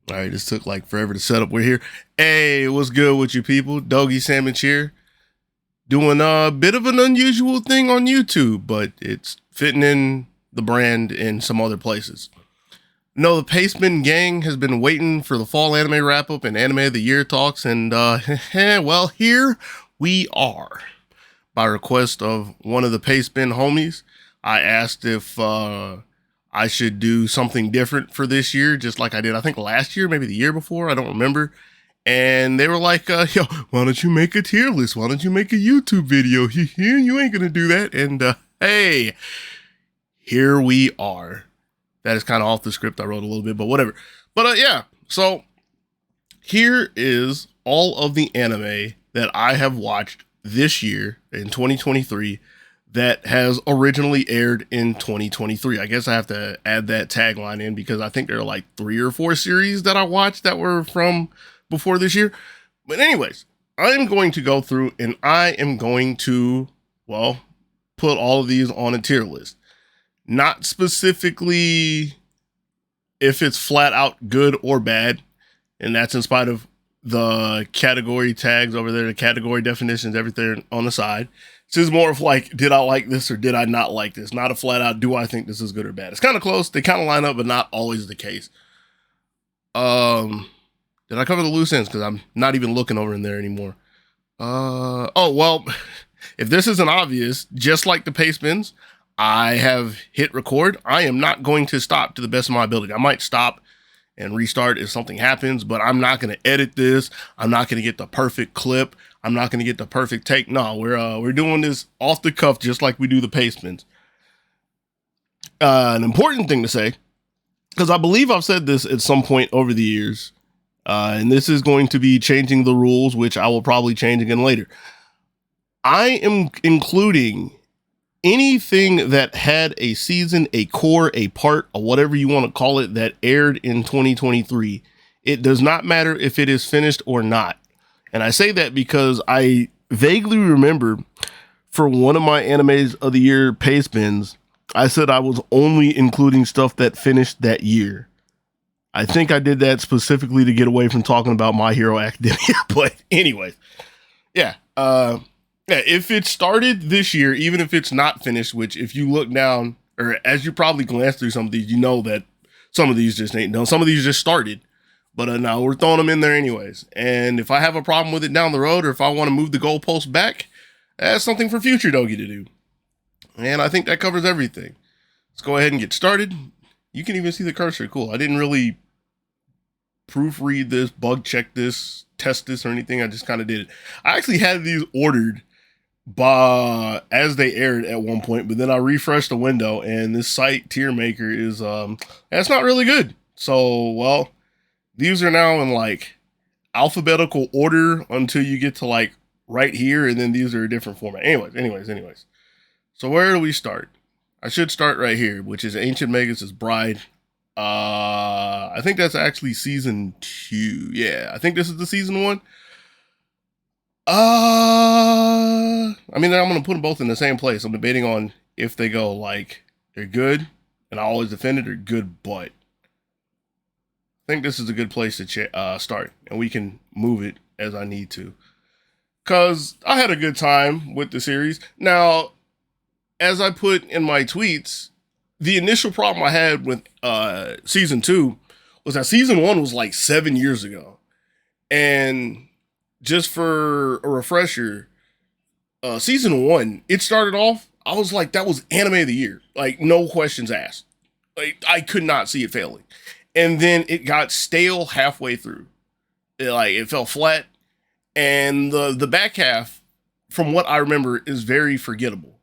All right, this took like forever to set up. We're here. Hey, what's good with you people? Dogysamich here. Doing a bit of an unusual thing on YouTube, but it's fitting in the brand in some other places. No, the Paceman gang has been waiting for the fall anime wrap up and anime of the year talks, and well, here we are. By request of one of the Paceman homies, I asked if I should do something different for this year, just like I did, I think last year, maybe the year before, I don't remember. And they were like, yo, why don't you make a tier list? Why don't you make a YouTube video? You ain't gonna do that. And hey, here we are. That is kind of off the script. I wrote a little bit, but whatever. But yeah, so here is all of the anime that I have watched this year in 2023 that has originally aired in 2023. I guess I have to add that tagline in because I think there are like 3 or 4 series that I watched that were from before this year. But anyways, I am going to go through and I am going to, well, put all of these on a tier list. Not specifically if it's flat out good or bad, and that's in spite of the category tags over there, the category definitions, everything on the side. This is more of like, did I like this or did I not like this? Not a flat out, do I think this is good or bad? It's kind of close. They kind of line up, but not always the case. Did I cover the loose ends? Because I'm not even looking over in there anymore. Oh, well, if this isn't obvious, just like the Pacemans, I have hit record. I am not going to stop to the best of my ability. I might stop and restart if something happens, but I'm not going to edit this. I'm not going to get the perfect clip. I'm not going to get the perfect take. No, we're doing this off the cuff, just like we do the Pacemans. An important thing to say, because I believe I've said this at some point over the years, and this is going to be changing the rules, which I will probably change again later. I am including anything that had a season, a core, a part, or whatever you want to call it, that aired in 2023. It does not matter if it is finished or not. And I say that because I vaguely remember for one of my animes of the year pace bins, I said I was only including stuff that finished that year. I think I did that specifically to get away from talking about My Hero Academia. But anyways, yeah. If it started this year, even if it's not finished, which if you look down, or as you probably glance through some of these, you know that some of these just ain't done. Some of these just started. But now we're throwing them in there anyways. And if I have a problem with it down the road, or if I want to move the goalpost back, that's something for future Dogy to do. And I think that covers everything. Let's go ahead and get started. You can even see the cursor. Cool. I didn't really proofread this, bug check this, test this, or anything. I just kind of did it. I actually had these ordered as they aired at one point, but then I refreshed the window, and this site tier maker is that's not really good. So, well, these are now in like alphabetical order until you get to like right here, and then these are a different format. Anyways. So where do we start? I should start right here, which is Ancient Magus' Bride. I think that's actually season 2. Yeah, I think this is the season 1. I mean, I'm gonna put them both in the same place. I'm debating on if they go like they're good, and I always defend it, or good, but I think this is a good place to start, and we can move it as I need to. Cause I had a good time with the series. Now, as I put in my tweets, the initial problem I had with season 2 was that season 1 was like 7 years ago, and just for a refresher, season 1, it started off, I was like, that was anime of the year. Like, no questions asked. Like, I could not see it failing. And then it got stale halfway through. It fell flat. And the back half, from what I remember, is very forgettable.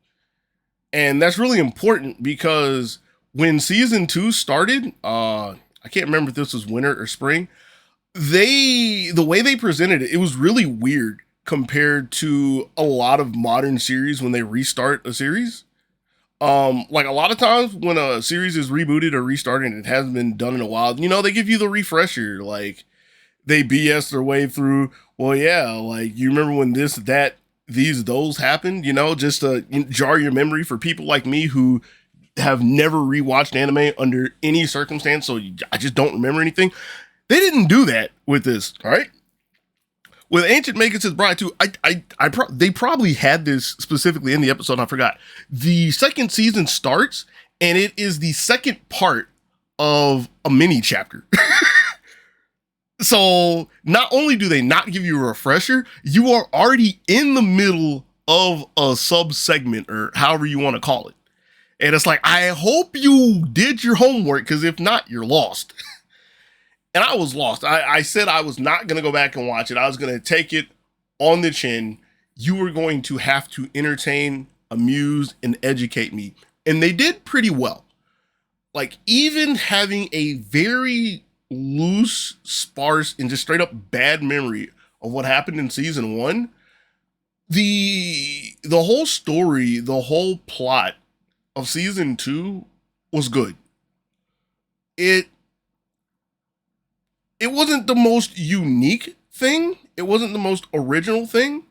And that's really important because when season 2 started, I can't remember if this was winter or spring, the way they presented it, it was really weird compared to a lot of modern series when they restart a series. Like a lot of times when a series is rebooted or restarted and it hasn't been done in a while, they give you the refresher, like they BS their way through. Well, yeah, like you remember when this, that, those happened, just to jar your memory for people like me who have never rewatched anime under any circumstance. So I just don't remember anything. They didn't do that with this, all right? With Ancient Magus His Bride too, they probably had this specifically in the episode, and I forgot. The second season starts, and it is the second part of a mini chapter. So not only do they not give you a refresher, you are already in the middle of a sub segment, or however you want to call it. And it's like, I hope you did your homework, because if not, you're lost. And I was lost. I said I was not going to go back and watch it. I was going to take it on the chin. You were going to have to entertain, amuse, and educate me. And they did pretty well. Like, even having a very loose, sparse, and just straight up bad memory of what happened in season 1, the whole story, the whole plot of season 2 was good. It wasn't the most unique thing. It wasn't the most original thing.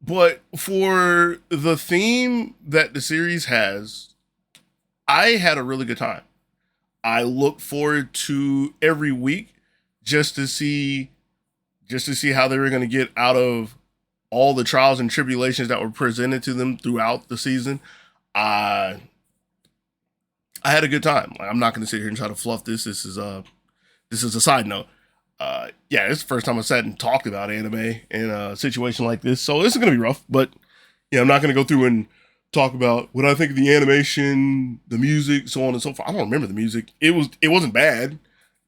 But for the theme that the series has, I had a really good time. I look forward to every week just to see how they were going to get out of all the trials and tribulations that were presented to them throughout the season. I had a good time. I'm not going to sit here and try to fluff this. This is a side note. Yeah, it's the first time I sat and talked about anime in a situation like this, so this is going to be rough, but yeah, I'm not going to go through and talk about what I think of the animation, the music, so on and so forth. I don't remember the music. It wasn't bad.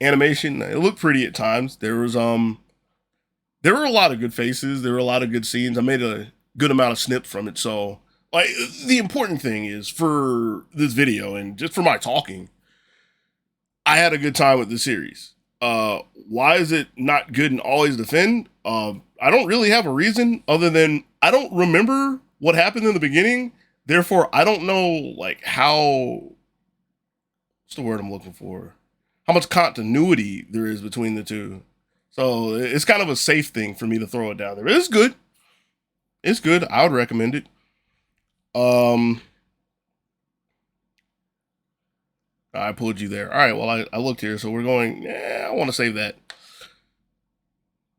Animation, it looked pretty at times. There were a lot of good faces. There were a lot of good scenes. I made a good amount of snips from it, so like the important thing is for this video and just for my talking, I had a good time with the series. Why is it not good and always defend? I don't really have a reason other than I don't remember what happened in the beginning. Therefore, I don't know like what's the word I'm looking for? How much continuity there is between the two. So it's kind of a safe thing for me to throw it down there. It's good. It's good. I would recommend it. I pulled you there. All right, well, I looked here, so we're going, I want to save that.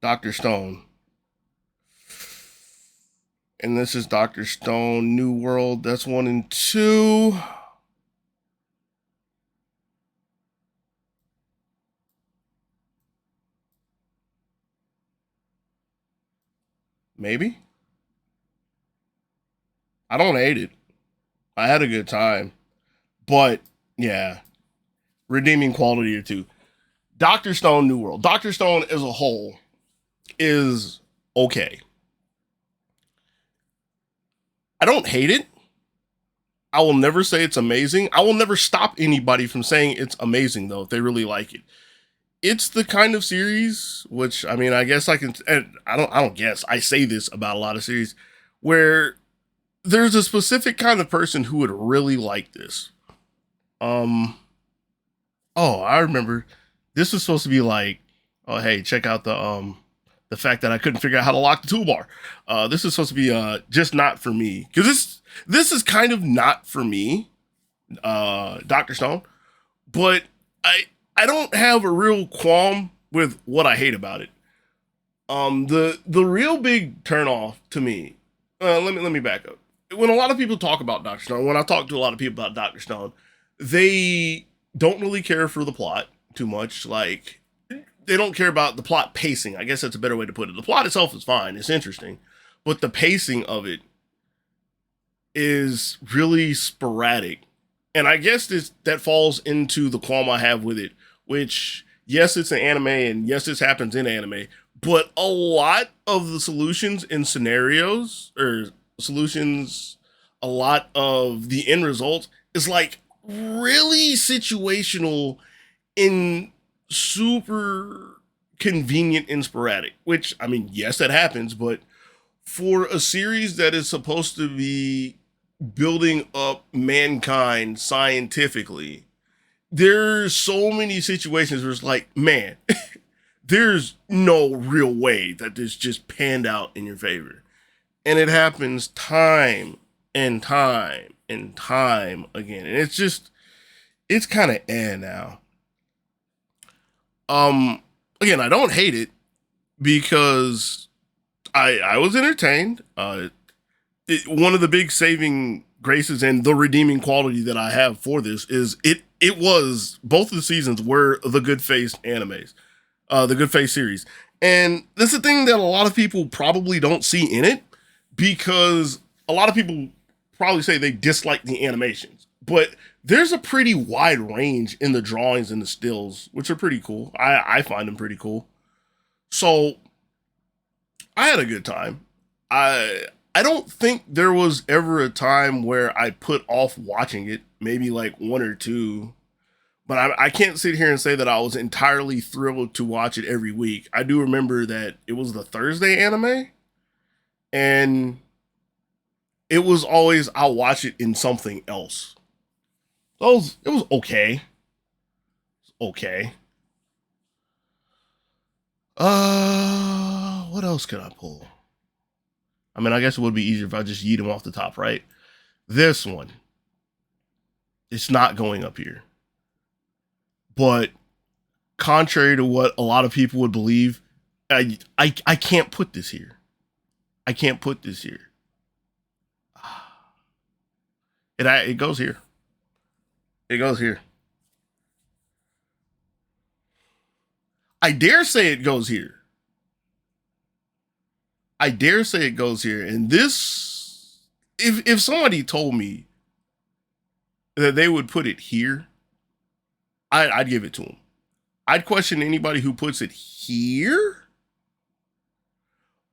Dr. Stone. And this is Dr. Stone, New World. That's 1 and 2. Maybe? I don't hate it. I had a good time. But, yeah. Redeeming quality or two. Dr. Stone, New World. Dr. Stone as a whole is okay. I don't hate it. I will never say it's amazing. I will never stop anybody from saying it's amazing, though, if they really like it. It's the kind of series, which, I mean, I guess I can, I don't guess, I say this about a lot of series, where there's a specific kind of person who would really like this. Oh, I remember. This was supposed to be like, oh, hey, check out the fact that I couldn't figure out how to lock the toolbar. This is supposed to be just not for me. Because this is kind of not for me, Dr. Stone. But I don't have a real qualm with what I hate about it. The real big turnoff to me, let me back up. When a lot of people talk about Dr. Stone, when I talk to a lot of people about Dr. Stone, they don't really care for the plot too much. Like, they don't care about the plot pacing. I guess that's a better way to put it. The plot itself is fine. It's interesting. But the pacing of it is really sporadic. And I guess that falls into the qualm I have with it, which, yes, it's an anime, and yes, this happens in anime, but a lot of the solutions in scenarios, or solutions, a lot of the end results is like really situational and super convenient and sporadic, which, I mean, yes, that happens, but for a series that is supposed to be building up mankind scientifically, there's so many situations where it's like, man, there's no real way that this just panned out in your favor. And it happens time and time and time again. And it's kind of now. again, I don't hate it because I was entertained. One of the big saving graces and the redeeming quality that I have for this is it was both of the seasons were the good face animes, the good face series, and this is a thing that a lot of people probably don't see in it because a lot of people probably say they dislike the animations, but there's a pretty wide range in the drawings and the stills, which are pretty cool. I find them pretty cool. So I had a good time. I don't think there was ever a time where I put off watching it, maybe like one or two. But I can't sit here and say that I was entirely thrilled to watch it every week. I do remember that it was the Thursday anime, and it was always I'll watch it in something else. So it was okay. Okay. What else could I pull? I mean, I guess it would be easier if I just yeet them off the top, right? This one, it's not going up here. But contrary to what a lot of people would believe, I can't put this here. I can't put this here. It goes here. It goes here. I dare say it goes here. I dare say it goes here. And this, if somebody told me that they would put it here, I'd give it to them. I'd question anybody who puts it here.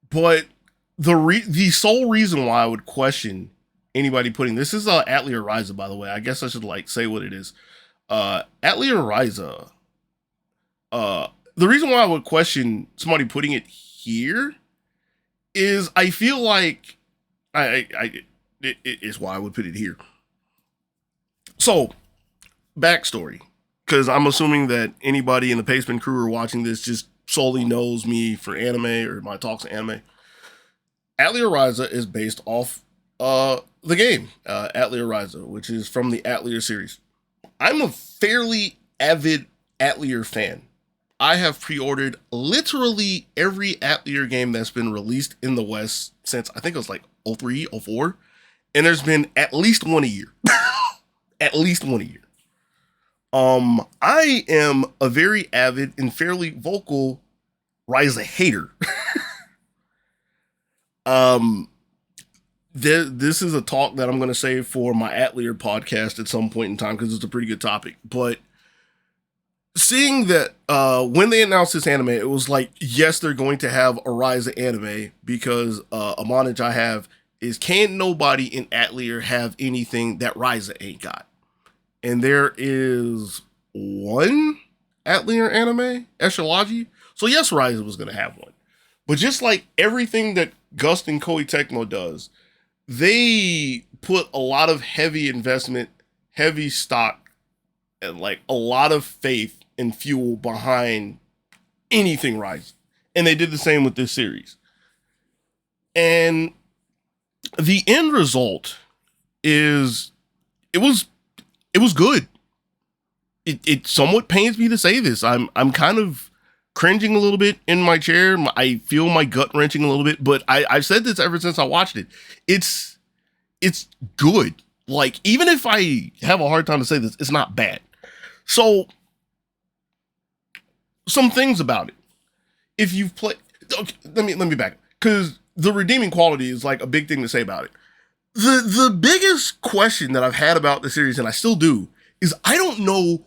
But the sole reason why I would question anybody putting this is Atelier Ryza, by the way. I guess I should like say what it is. Atelier Ryza. The reason why I would question somebody putting it here is I feel like it's why I would put it here. So, backstory, because I'm assuming that anybody in the Paceman crew or watching this just solely knows me for anime or my talks of anime. Atelier Ryza is based off the game Atelier Ryza, which is from the Atelier series. I'm a fairly avid Atelier fan. I have pre-ordered literally every Atelier game that's been released in the West since I think it was like 03, 04. And there's been at least one a year. At least one a year. I am a very avid and fairly vocal Ryza hater. This is a talk that I'm going to save for my Atelier podcast at some point in time because it's a pretty good topic. But seeing that when they announced this anime, it was like, yes, they're going to have a Ryza anime because a manage I have is can nobody in Atelier have anything that Ryza ain't got? And there is one Atelier anime, Eshology. So yes, Ryza was going to have one. But just like everything that Gust and Koei Tecmo does, they put a lot of heavy investment, heavy stock, and like a lot of faith and fuel behind anything Ryza. And they did the same with this series. And the end result is it was good. It somewhat pains me to say this. I'm kind of cringing a little bit in my chair. I feel my gut wrenching a little bit, but I've said this ever since I watched it. It's good. Like, even if I have a hard time to say this, it's not bad. So, some things about it. If you've played, okay, let me back, because the redeeming quality is like a big thing to say about it. The biggest question that I've had about the series, and I still do, is I don't know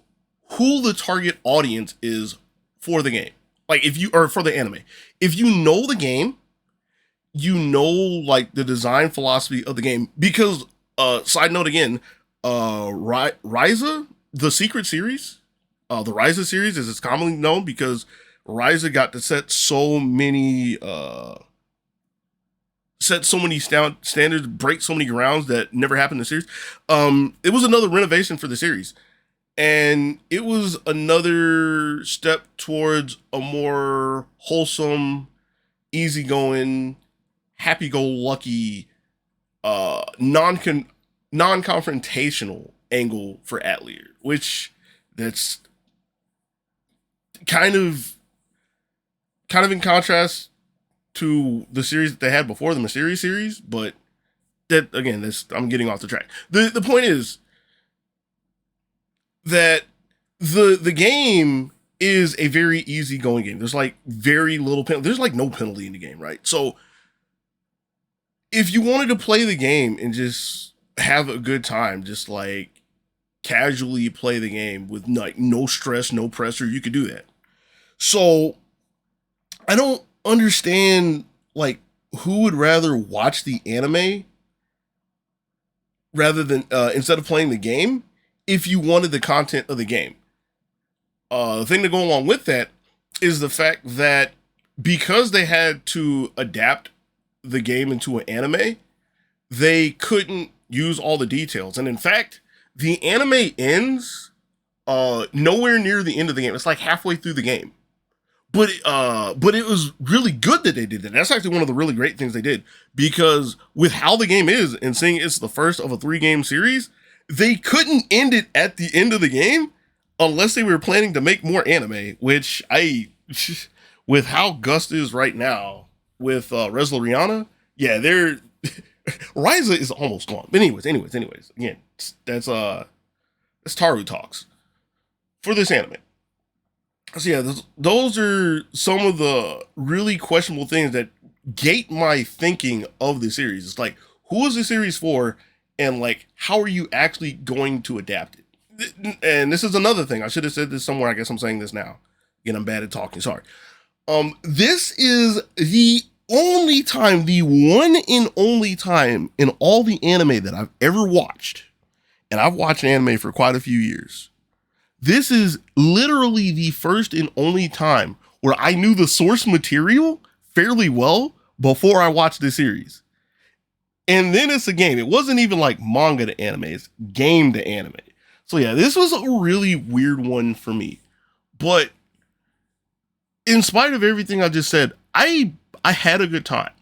who the target audience is for the game. Like, or for the anime. If you know the game, you know, like, the design philosophy of the game. Because, side note again, Ryza, the Secret series, the Ryza series, as it's commonly known, because Ryza got to set so many standards, break so many grounds that never happened in the series. It was another renovation for the series. And it was another step towards a more wholesome, easygoing, happy-go-lucky, non-confrontational angle for Atelier, which that's kind of kind of in contrast to the series that they had before, the Mysterious series, but that, again, I'm getting off the track. The point is that the game is a very easygoing game. There's like very little penalty. There's like no penalty in the game, right? So if you wanted to play the game and just have a good time, just like casually play the game with like no stress, no pressure, you could do that. So I don't understand like who would rather watch the anime rather than instead of playing the game if you wanted the content of the game. The thing to go along with that is the fact that because they had to adapt the game into an anime, they couldn't use all the details. And in fact, the anime ends nowhere near the end of the game. It's like halfway through the game. But it was really good that they did that. That's actually one of the really great things they did, because with how the game is and seeing it's the first of a 3-game series, they couldn't end it at the end of the game unless they were planning to make more anime, which with how Gust is right now with Resla, yeah, they're Ryza is almost gone. But anyways, again, that's Taru talks for this anime. So yeah, those are some of the really questionable things that gate my thinking of the series. It's like, who is the series for, and like, how are you actually going to adapt it? And this is another thing. I should have said this somewhere. I guess I'm saying this now. Again, I'm bad at talking. Sorry. This is the only time, the one and only time in all the anime that I've ever watched, and I've watched anime for quite a few years. This is literally the first and only time where I knew the source material fairly well before I watched the series. And then it's a game. It wasn't even like manga to anime, it's game to anime. So yeah, this was a really weird one for me. But in spite of everything I just said, I had a good time.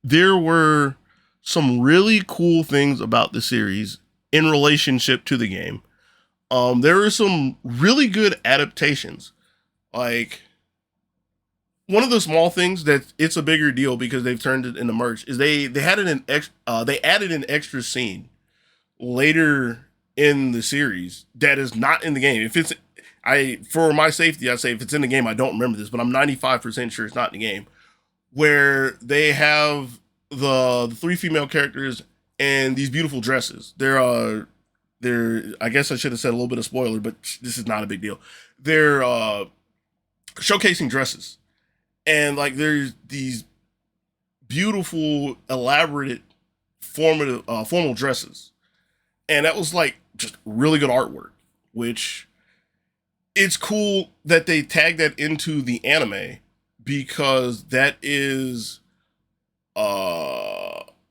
There were some really cool things about the series in relationship to the game. There are some really good adaptations. Like, one of the small things that it's a bigger deal because they've turned it into merch is they added an extra scene later in the series that is not in the game. If it's, for my safety, I say if it's in the game, I don't remember this, but I'm 95% sure it's not in the game, where they have the 3 female characters and these beautiful dresses. They're I guess I should have said a little bit of spoiler, but this is not a big deal. They're showcasing dresses, and like there's these beautiful, elaborate, formal dresses, and that was like just really good artwork. Which it's cool that they tagged that into the anime, because that is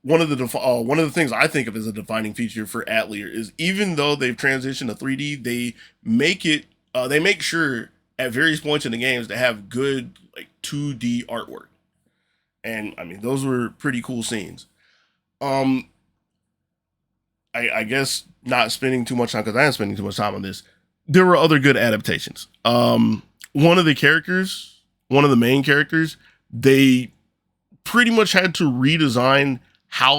one of the things I think of as a defining feature for Atelier is, even though they've transitioned to 3D, they make sure at various points in the games to have good like 2D artwork. And I mean, those were pretty cool scenes. I guess not spending too much time, because I am spending too much time on this. There were other good adaptations. One of the main characters, they pretty much had to redesign how,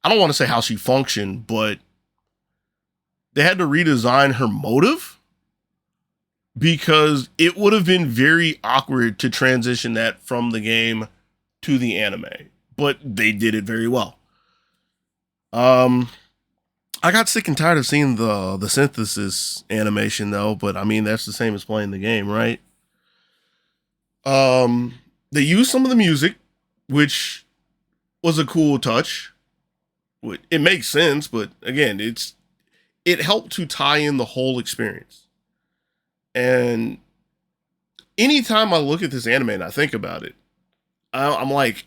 I don't want to say how she functioned, but they had to redesign her motive, because it would have been very awkward to transition that from the game to the anime, but they did it very well. I got sick and tired of seeing the synthesis animation though, but I mean, that's the same as playing the game, right? They used some of the music, which was a cool touch. It makes sense, but again, it helped to tie in the whole experience. And anytime I look at this anime and I think about it, I'm like,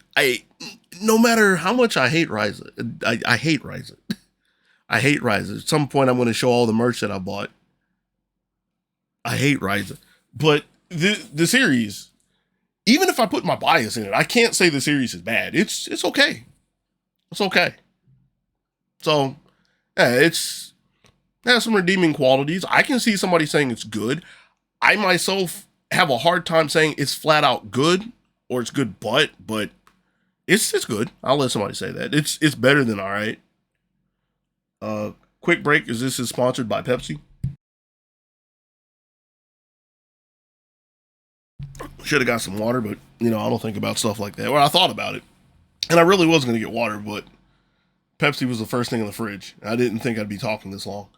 no matter how much I hate Ryza, I hate Ryza. I hate Ryza. At some point, I'm going to show all the merch that I bought. I hate Ryza. But the series, even if I put my bias in it, I can't say the series is bad. It's okay. It's okay. So, yeah, it has some redeeming qualities. I can see somebody saying it's good. I myself have a hard time saying it's flat out good or it's good, but it's good. I'll let somebody say that. It's better than all right. Quick break. This is sponsored by Pepsi. Should have got some water, but I don't think about stuff like that. Well, I thought about it, and I really was going to get water, but Pepsi was the first thing in the fridge. I didn't think I'd be talking this long.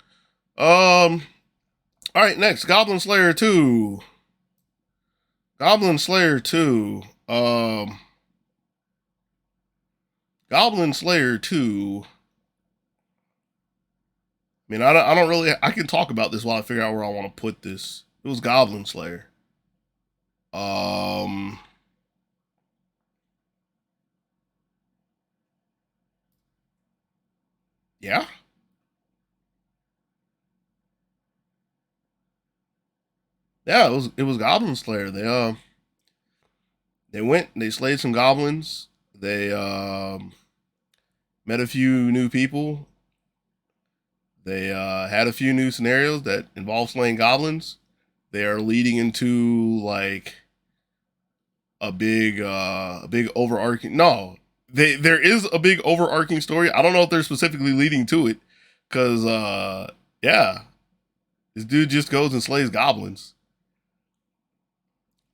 All right, next, Goblin Slayer 2. Goblin Slayer 2. Goblin Slayer 2. I mean, I don't really. I can talk about this while I figure out where I want to put this. It was Goblin Slayer. Yeah. Yeah, it was Goblin Slayer. They went, they slayed some goblins. They met a few new people. They had a few new scenarios that involve slaying goblins. They are leading into like a big overarching. No, there is a big overarching story. I don't know if they're specifically leading to it, because yeah, this dude just goes and slays goblins.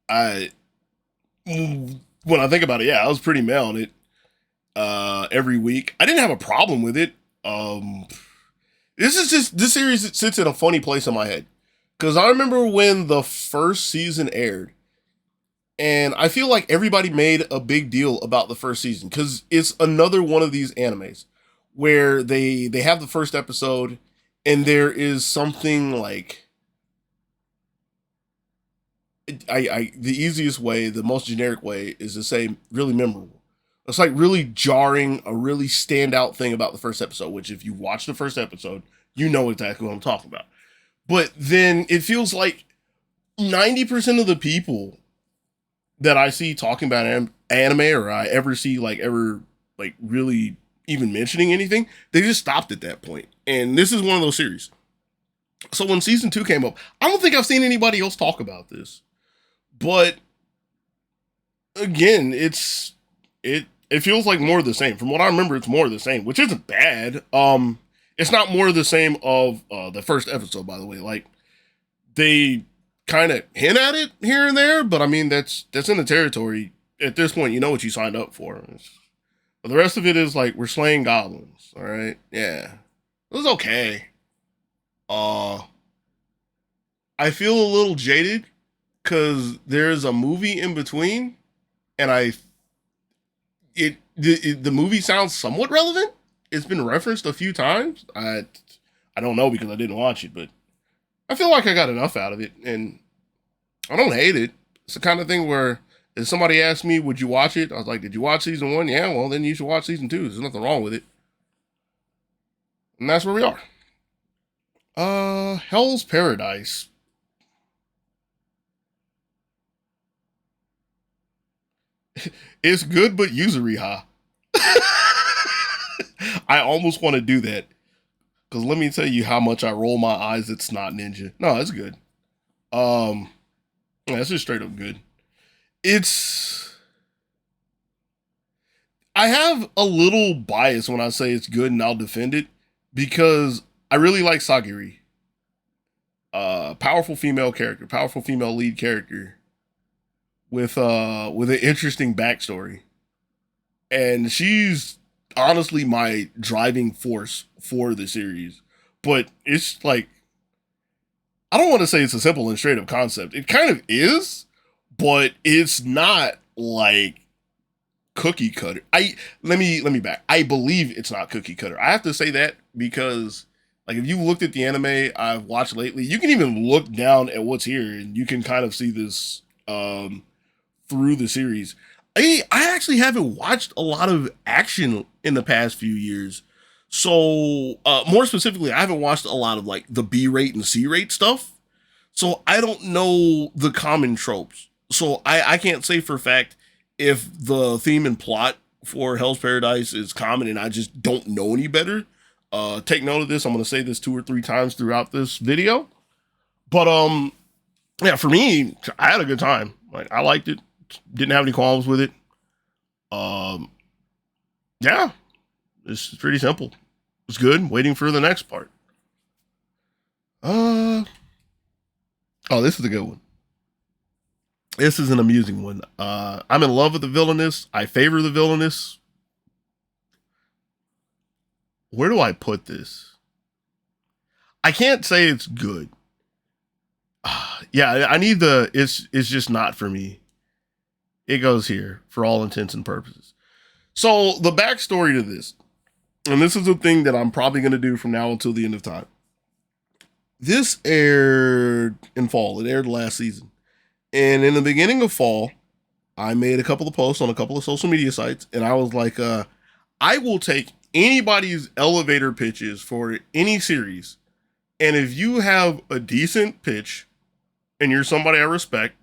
I When I think about it, yeah, I was pretty mad on it every week. I didn't have a problem with it. This series sits in a funny place in my head, because I remember when the first season aired, and I feel like everybody made a big deal about the first season because it's another one of these animes where they have the first episode, and there is something like the easiest way, the most generic way is to say really memorable. It's like really jarring, a really standout thing about the first episode, which if you watch the first episode, you know exactly what I'm talking about. But then it feels like 90% of the people that I see talking about anime, or I ever see ever really even mentioning anything, they just stopped at that point. And this is one of those series. So when season 2 came up, I don't think I've seen anybody else talk about this. But again, it feels like more of the same. From what I remember, it's more of the same, which isn't bad. It's not more of the same of the first episode, by the way. Like, they kind of hint at it here and there, but I mean, that's in the territory. At this point, you know what you signed up for. But the rest of it is like, we're slaying goblins. All right. Yeah. It was okay. I feel a little jaded because there's a movie in between, and the movie sounds somewhat relevant. It's been referenced a few times. I don't know because I didn't watch it, but I feel like I got enough out of it, and I don't hate it. It's the kind of thing where if somebody asked me, would you watch it? I was like, did you watch season 1? Yeah, well, then you should watch season 2. There's nothing wrong with it. And that's where we are. Hell's Paradise. It's good, but usury, huh? I almost want to do that. Because let me tell you how much I roll my eyes at Snot Ninja. No, it's good. Yeah, it's just straight up good. I have a little bias when I say it's good, and I'll defend it, because I really like Sagiri. Powerful female character, powerful female lead character with an interesting backstory. And she's honestly my driving force for the series. But it's like, I don't want to say it's a simple and straight up concept. It kind of is, but it's not like cookie cutter. Let me back. I believe it's not cookie cutter. I have to say that because, like, if you looked at the anime I've watched lately, you can even look down at what's here and you can kind of see this through the series. I actually haven't watched a lot of action in the past few years. So, more specifically, I haven't watched a lot of like the B rate and C rate stuff. So I don't know the common tropes. So I can't say for a fact if the theme and plot for Hell's Paradise is common and I just don't know any better. Take note of this. I'm going to say this 2 or 3 times throughout this video. But yeah, for me, I had a good time. Like I liked it. Didn't have any qualms with it. Um, yeah, it's pretty simple. It's good. Waiting for the next part. Uh oh, this is a good one. This is an amusing one. I'm in love with the villainous. I favor the villainous. Where do I put this? I can't say it's good. Yeah, I need the. It's just not for me. It goes here for all intents and purposes. So the backstory to this, and this is a thing that I'm probably going to do from now until the end of time. This aired in fall. It aired last season, and in the beginning of fall, I made a couple of posts on a couple of social media sites, and I was like, I will take anybody's elevator pitches for any series, and if you have a decent pitch and you're somebody I respect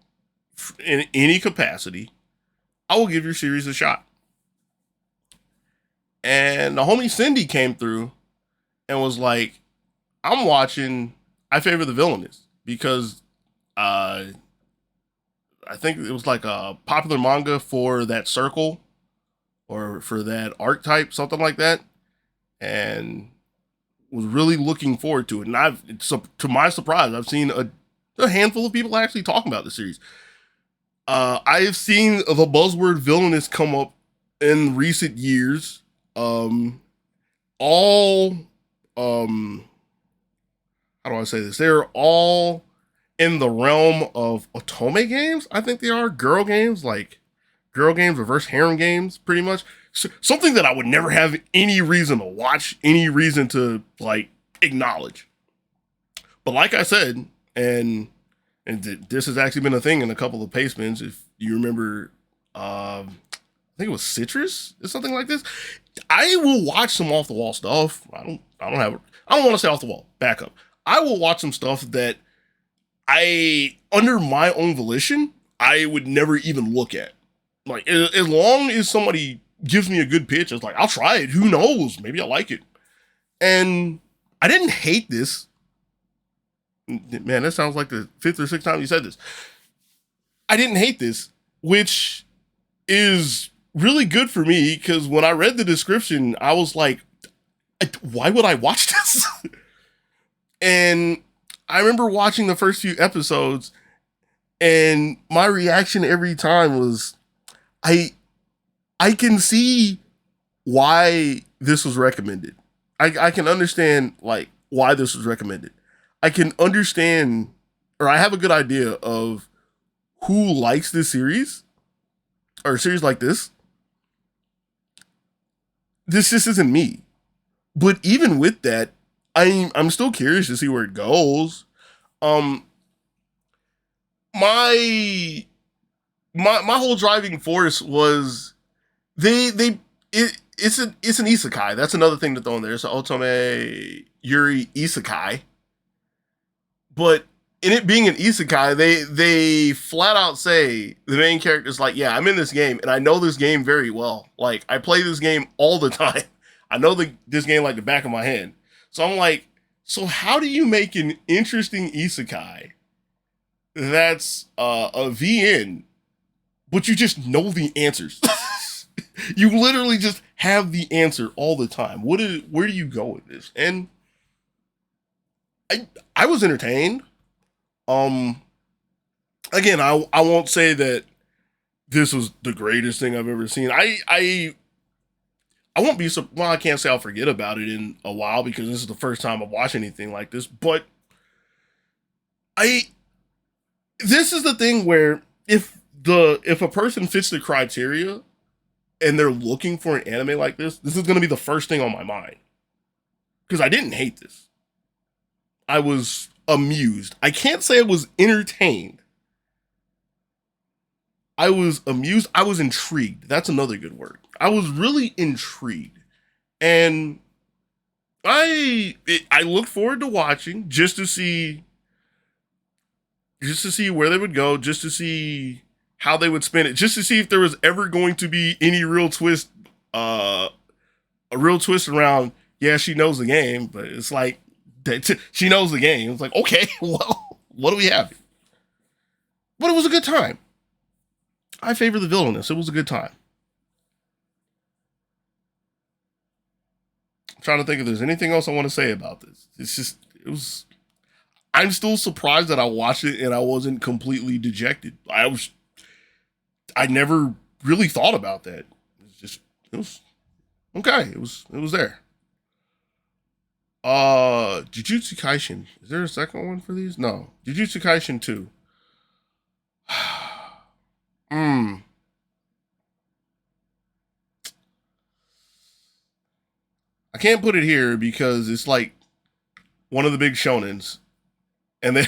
in any capacity, I will give your series a shot. And the homie Cindy came through and was like, I'm watching I Favor the Villainous because I think it was like a popular manga for that circle or for that archetype, something like that. And was really looking forward to it. And to my surprise, I've seen a handful of people actually talking about the series. I've seen the buzzword villainous come up in recent years. All how do I say this? They're all in the realm of otome games. I think they are girl games, like girl games, reverse harem games, pretty much. So, something that I would never have any reason to watch, any reason to like acknowledge. But like I said, and this has actually been a thing in a couple of pastebins. If you remember, I think it was Citrus or something like this. I will watch some off the wall stuff. I don't want to say off the wall. Back up. I will watch some stuff that I, under my own volition, I would never even look at. Like as long as somebody gives me a good pitch, it's like I'll try it. Who knows? Maybe I like it. And I didn't hate this. Man, that sounds like the fifth or sixth time you said this. I didn't hate this, which is really good for me because when I read the description, I was like, why would I watch this? And I remember watching the first few episodes, and my reaction every time was, I can see why this was recommended. I can understand like why this was recommended. I can understand, or I have a good idea of who likes this series, or a series like this. This just isn't me. But even with that, I'm still curious to see where it goes. My whole driving force was it's an isekai. That's another thing to throw in there. It's an otome yuri isekai. But in it being an isekai, they flat out say the main character's like, yeah, I'm in this game and I know this game very well. Like I play this game all the time. I know this game like the back of my hand. So I'm like, so how do you make an interesting isekai that's a VN, but you just know the answers? You literally just have the answer all the time. Where do you go with this? And I was entertained. Again, I won't say that this was the greatest thing I've ever seen. I won't be so well. I can't say I'll forget about it in a while because this is the first time I've watched anything like this. But this is the thing where if a person fits the criteria and they're looking for an anime like this is going to be the first thing on my mind because I didn't hate this. I was amused. I can't say I was entertained. I was amused. I was intrigued. That's another good word. I was really intrigued. And I looked forward to watching just to see where they would go, just to see how they would spin it, just to see if there was ever going to be any real twist, a real twist around, yeah, she knows the game, but it's like, she knows the game. It's like, okay, well, what do we have here? But it was a good time. I favor the villainous. It was a good time. I'm trying to think if there's anything else I want to say about this. It was. I'm still surprised that I watched it and I wasn't completely dejected. I never really thought about that. It was okay. It was there. Jujutsu Kaisen. Is there a second one for these? No. Jujutsu Kaisen 2. I can't put it here because it's like one of the big shonens. And they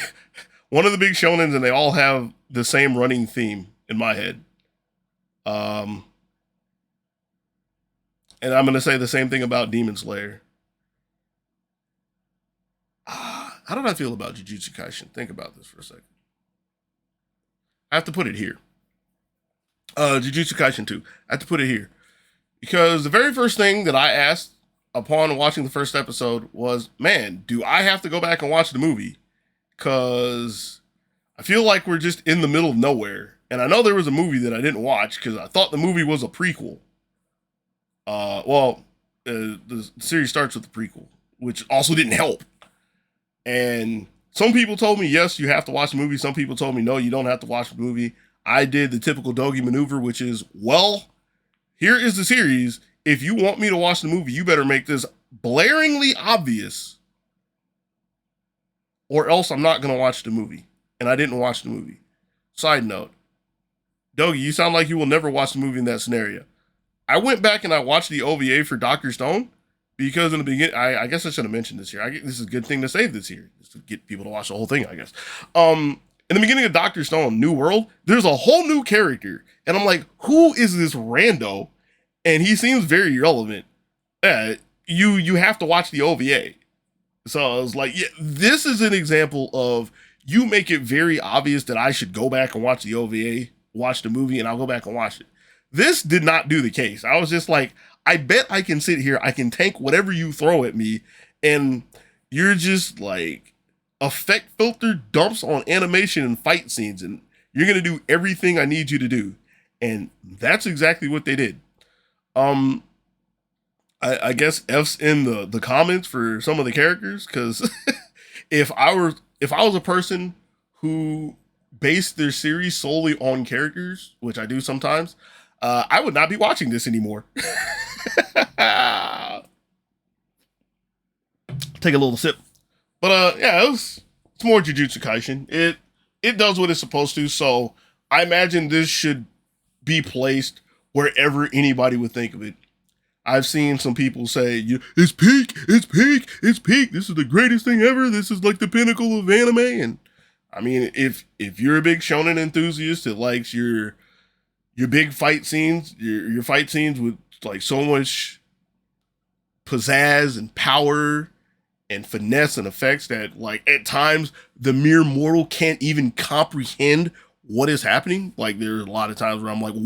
one of the big shonens and they all have the same running theme in my head. And I'm going to say the same thing about Demon Slayer. How did I feel about Jujutsu Kaisen? Think about this for a second. I have to put it here. Jujutsu Kaisen 2. I have to put it here. Because the very first thing that I asked upon watching the first episode was, man, do I have to go back and watch the movie? Because I feel like we're just in the middle of nowhere. And I know there was a movie that I didn't watch because I thought the movie was a prequel. The series starts with the prequel, which also didn't help. And some people told me, yes, you have to watch the movie. Some people told me, no, you don't have to watch the movie. I did the typical Dogy maneuver, which is, well, here is the series. If you want me to watch the movie, you better make this blaringly obvious, or else I'm not going to watch the movie. And I didn't watch the movie. Side note, Dogy, you sound like you will never watch the movie in that scenario. I went back and I watched the OVA for Dr. Stone because in the beginning, I guess I should have mentioned this here. This is a good thing to save this here, just to get people to watch the whole thing, I guess. In the beginning of Dr. Stone, New World, there's a whole new character. And I'm like, who is this rando? And he seems very relevant. You have to watch the OVA. So I was like, yeah, this is an example of you make it very obvious that I should go back and watch the OVA, watch the movie, and I'll go back and watch it. This did not do the case. I was just like, I bet I can sit here, I can tank whatever you throw at me, and you're just like effect filter dumps on animation and fight scenes, and you're gonna do everything I need you to do. And that's exactly what they did. I guess F's in the comments for some of the characters, because if I was a person who based their series solely on characters, which I do sometimes, I would not be watching this anymore. Take a little sip. But yeah, it's more Jujutsu Kaisen. It does what it's supposed to, so I imagine this should be placed wherever anybody would think of it. I've seen some people say, it's peak, it's peak, it's peak. This is the greatest thing ever. This is like the pinnacle of anime. And I mean, if you're a big shonen enthusiast that likes your big fight scenes, your fight scenes with like so much pizzazz and power and finesse and effects that like at times the mere mortal can't even comprehend what is happening. Like there's a lot of times where I'm like,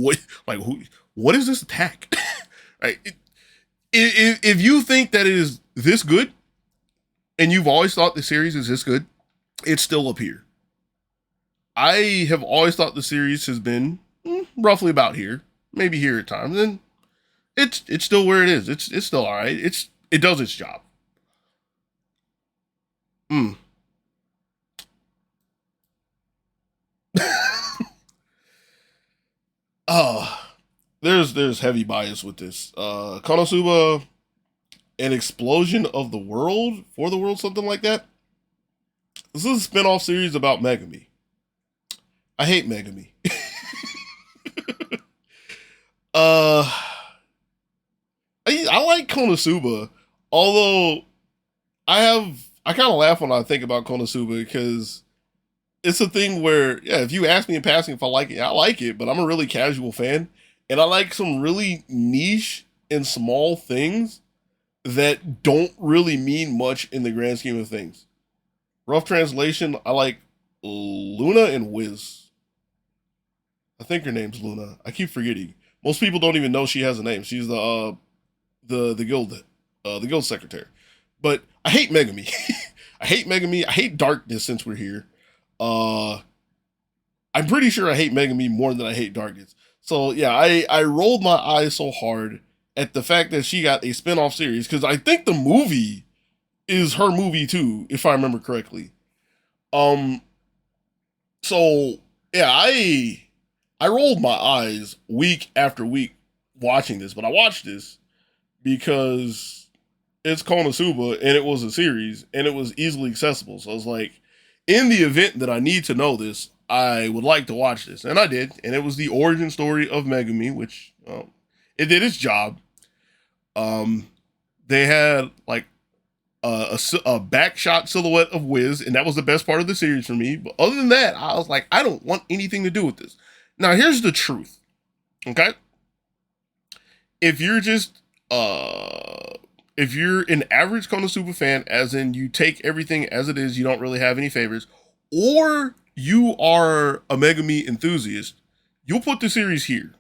what is this attack? Like, if you think that it is this good, and you've always thought the series is this good, it's still up here. I have always thought the series has been roughly about here, maybe here at times, and it's still where it is. It's still all right. It does its job. Oh. There's heavy bias with this. Konosuba, an explosion of the world, for the world, something like that. This is a spin-off series about Megami. I hate Megami. I like Konosuba, although I kind of laugh when I think about Konosuba because it's a thing where, yeah, if you ask me in passing if I like it, I like it, but I'm a really casual fan. And I like some really niche and small things that don't really mean much in the grand scheme of things. Rough translation, I like Luna and Wiz. I think her name's Luna. I keep forgetting. Most people don't even know she has a name. She's the guild secretary. But I hate Megami. I hate Megami. I hate Darkness since we're here. I I'm pretty sure I hate Megami more than I hate Darkness. So yeah, I rolled my eyes so hard at the fact that she got a spin-off series because I think the movie is her movie too, if I remember correctly. Um, so yeah, I rolled my eyes week after week watching this, but I watched this because it's Konosuba and it was a series and it was easily accessible. So I was like, in the event that I need to know this, I would like to watch this, and I did. And it was the origin story of Megami, which it did its job. Um, they had like a back shot silhouette of Wiz, and that was the best part of the series for me. But other than that, I was like, I don't want anything to do with this. Now, here's the truth, okay? If you're just if you're an average Konosuba fan, as in you take everything as it is, you don't really have any favorites, or you are a Megami enthusiast, you'll put the series here.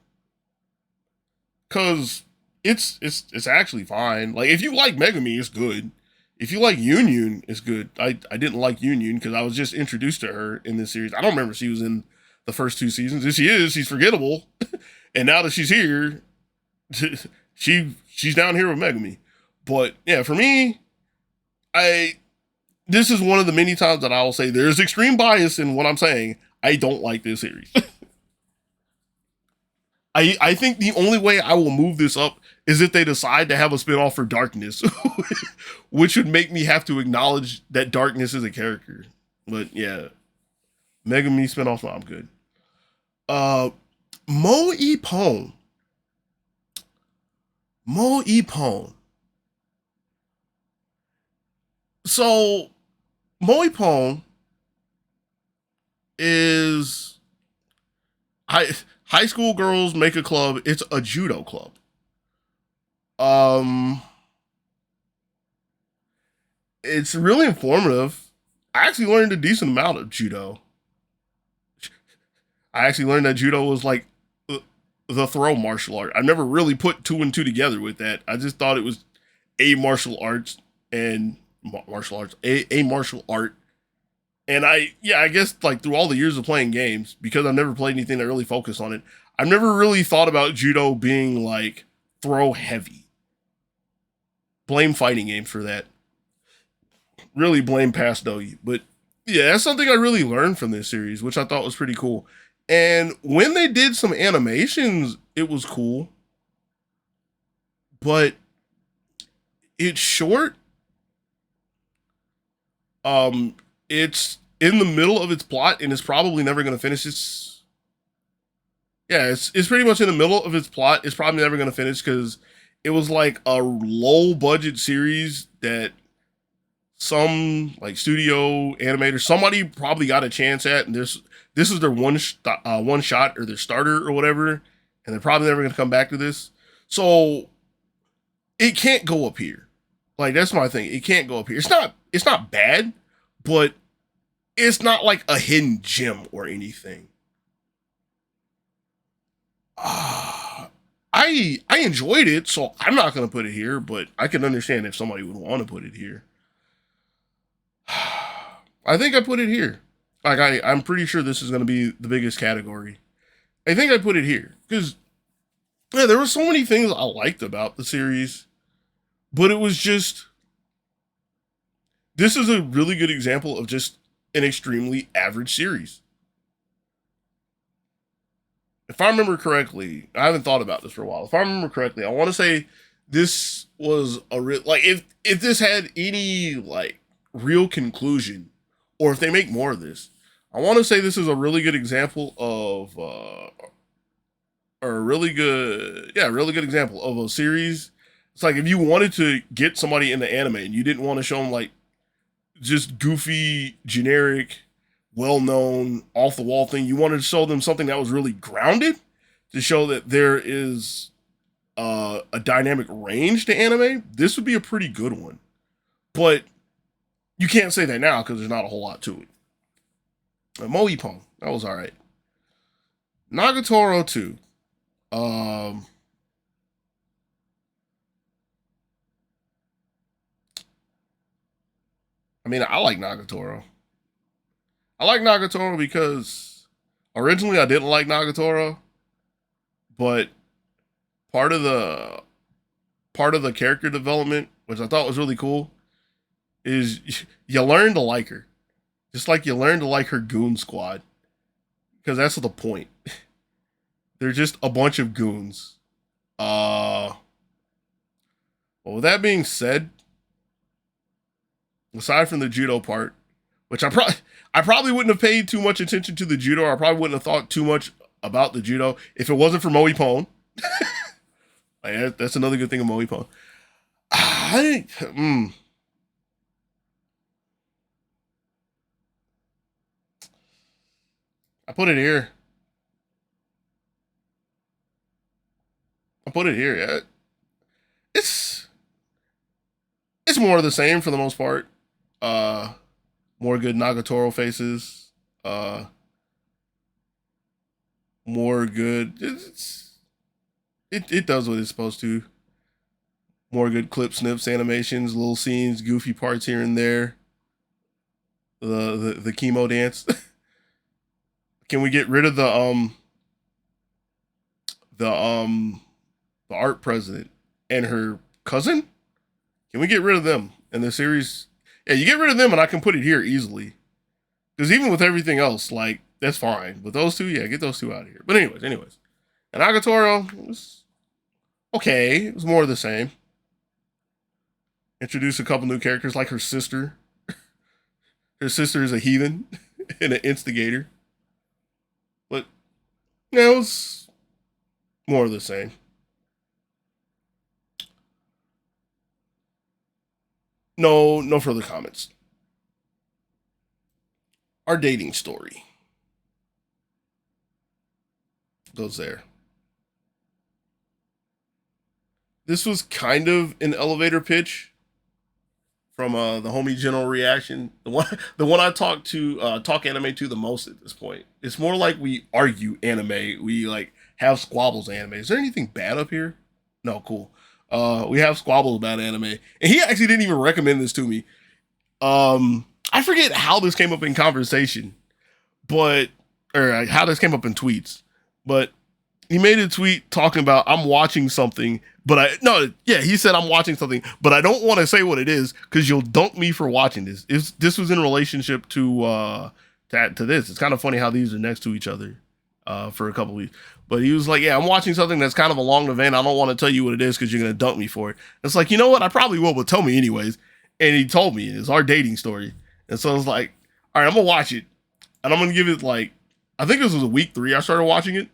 Cause it's actually fine. Like if you like Megami, it's good. If you like Union, it's good. I didn't like Union because I was just introduced to her in this series. I don't remember she was in the first two seasons. If she is, she's forgettable. And now that she's here, she's down here with Megami. But yeah, for me, this is one of the many times that I will say there's extreme bias in what I'm saying. I don't like this series. I think the only way I will move this up is if they decide to have a spinoff for Darkness, which would make me have to acknowledge that Darkness is a character. But yeah, Megami spinoff, no, I'm good. Mo Ippon. Mo Ippon. So, Mo Ippon is high school girls make a club. It's a judo club. It's really informative. I actually learned a decent amount of judo. I actually learned that judo was like the throw martial art. I never really put two and two together with that. I just thought it was a martial arts and martial arts, a martial art. And I guess like through all the years of playing games, because I've never played anything that really focused on it, I've never really thought about judo being like throw heavy. Blame fighting games for that. Really blame past Dogy. But yeah, that's something I really learned from this series, which I thought was pretty cool. And when they did some animations, it was cool. But it's short. It's in the middle of its plot, and it's probably never going to finish its. Yeah, it's pretty much in the middle of its plot. It's probably never going to finish because it was like a low budget series that some like studio animator, somebody probably got a chance at, and this is their one shot or their starter or whatever, and they're probably never going to come back to this. So it can't go up here. Like that's my thing. It can't go up here. It's not bad, but it's not like a hidden gem or anything. I enjoyed it, so I'm not gonna put it here, but I can understand if somebody would want to put it here. I think I put it here. Like I'm pretty sure this is gonna be the biggest category. I think I put it here because yeah, there were so many things I liked about the series, but it was just this is a really good example of just an extremely average series. If I remember correctly, I haven't thought about this for a while. If I remember correctly, I want to say this was a real like if this had any like real conclusion, or if they make more of this, I want to say this is a really good example of or a really good example of a series. It's like if you wanted to get somebody into anime and you didn't want to show them like just goofy, generic, well-known, off-the-wall thing. You wanted to show them something that was really grounded to show that there is a dynamic range to anime. This would be a pretty good one. But you can't say that now because there's not a whole lot to it. Mo Ippon, that was all right. Nagatoro 2. I mean, I like Nagatoro. I like Nagatoro because Originally, I didn't like Nagatoro, but part of the part of the character development, which I thought was really cool, is you learn to like her, just like you learn to like her goon squad, because that's the point. They're just a bunch of goons. Well, with that being said, aside from the judo part, which I probably wouldn't have paid too much attention to the judo. I probably wouldn't have thought too much about the judo if it wasn't for Moe Pone. Like, that's another good thing of Moe Pone. I put it here. I put it here. Yeah. It's it's more of the same for the most part. Uh, More good Nagatoro faces. More good. It does what it's supposed to. More good clip snips, animations, little scenes, goofy parts here and there. The chemo dance. Can we get rid of the the art president and her cousin? Can we get rid of them in the series? Yeah, you get rid of them and I can put it here easily. Because even with everything else, like, that's fine. But those two, yeah, get those two out of here. But anyways. And Agatoro was okay. It was more of the same. Introduce a couple new characters like her sister. Her sister is a heathen and an instigator. But yeah, it was more of the same. No further comments. Our dating story goes there. This was kind of an elevator pitch from the homie General Reaction, the one I talk anime to the most at this point. It's more like we argue anime. We like have squabbles anime. Is there anything bad up here? No, cool. We have squabbles about anime, and he actually didn't even recommend this to me. I forget how this came up in conversation, but or how this came up in tweets, but he made a tweet talking about I'm watching something, but he said I'm watching something, but I don't want to say what it is because you'll dunk me for watching this. This was in relationship to this. It's kind of funny how these are next to each other for a couple weeks. But he was like, yeah, I'm watching something that's kind of along the vein. I don't want to tell you what it is because you're gonna dunk me for it. It's like, you know what? I probably will, but tell me anyways. And he told me it's our dating story. And so I was like, all right, I'm gonna watch it, and I'm gonna give it like, I think this was week 3 I started watching it.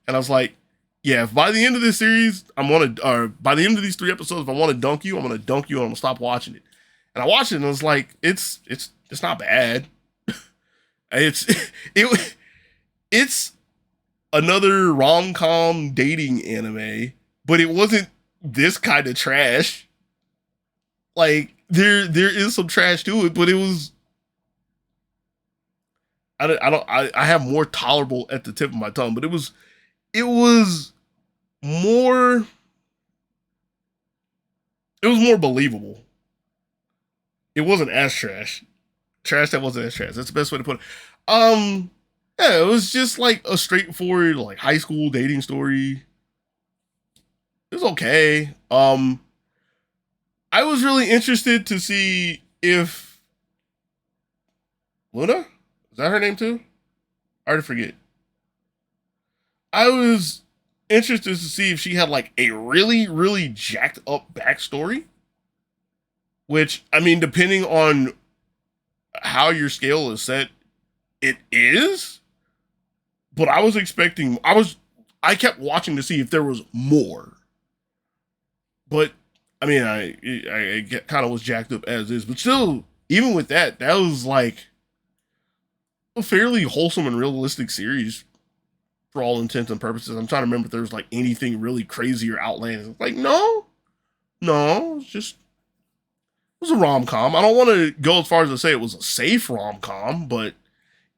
And I was like, yeah, if by the end of this series, or by the end of these 3 episodes, if I want to dunk you, I'm going to dunk you and I'm going to stop watching it. And I watched it and I was like, it's not bad. It's another rom-com dating anime, but it wasn't this kind of trash. Like there is some trash to it, but it was, I have more tolerable at the tip of my tongue, but it was more believable. It wasn't as trash that wasn't as trash. That's the best way to put it. Yeah, it was just like a straightforward like high school dating story. It was okay. I was really interested to see if Luna, is that her name too? I already forget. I was interested to see if she had like a really, really jacked up backstory. Which, I mean, depending on how your scale is set, it is. But I was expecting, I kept watching to see if there was more. But, I mean, I kind of was jacked up as is. But still, even with that, that was like a fairly wholesome and realistic series for all intents and purposes. I'm trying to remember if there was like anything really crazy or outlandish. Like, no, it was a rom-com. I don't want to go as far as to say it was a safe rom-com, but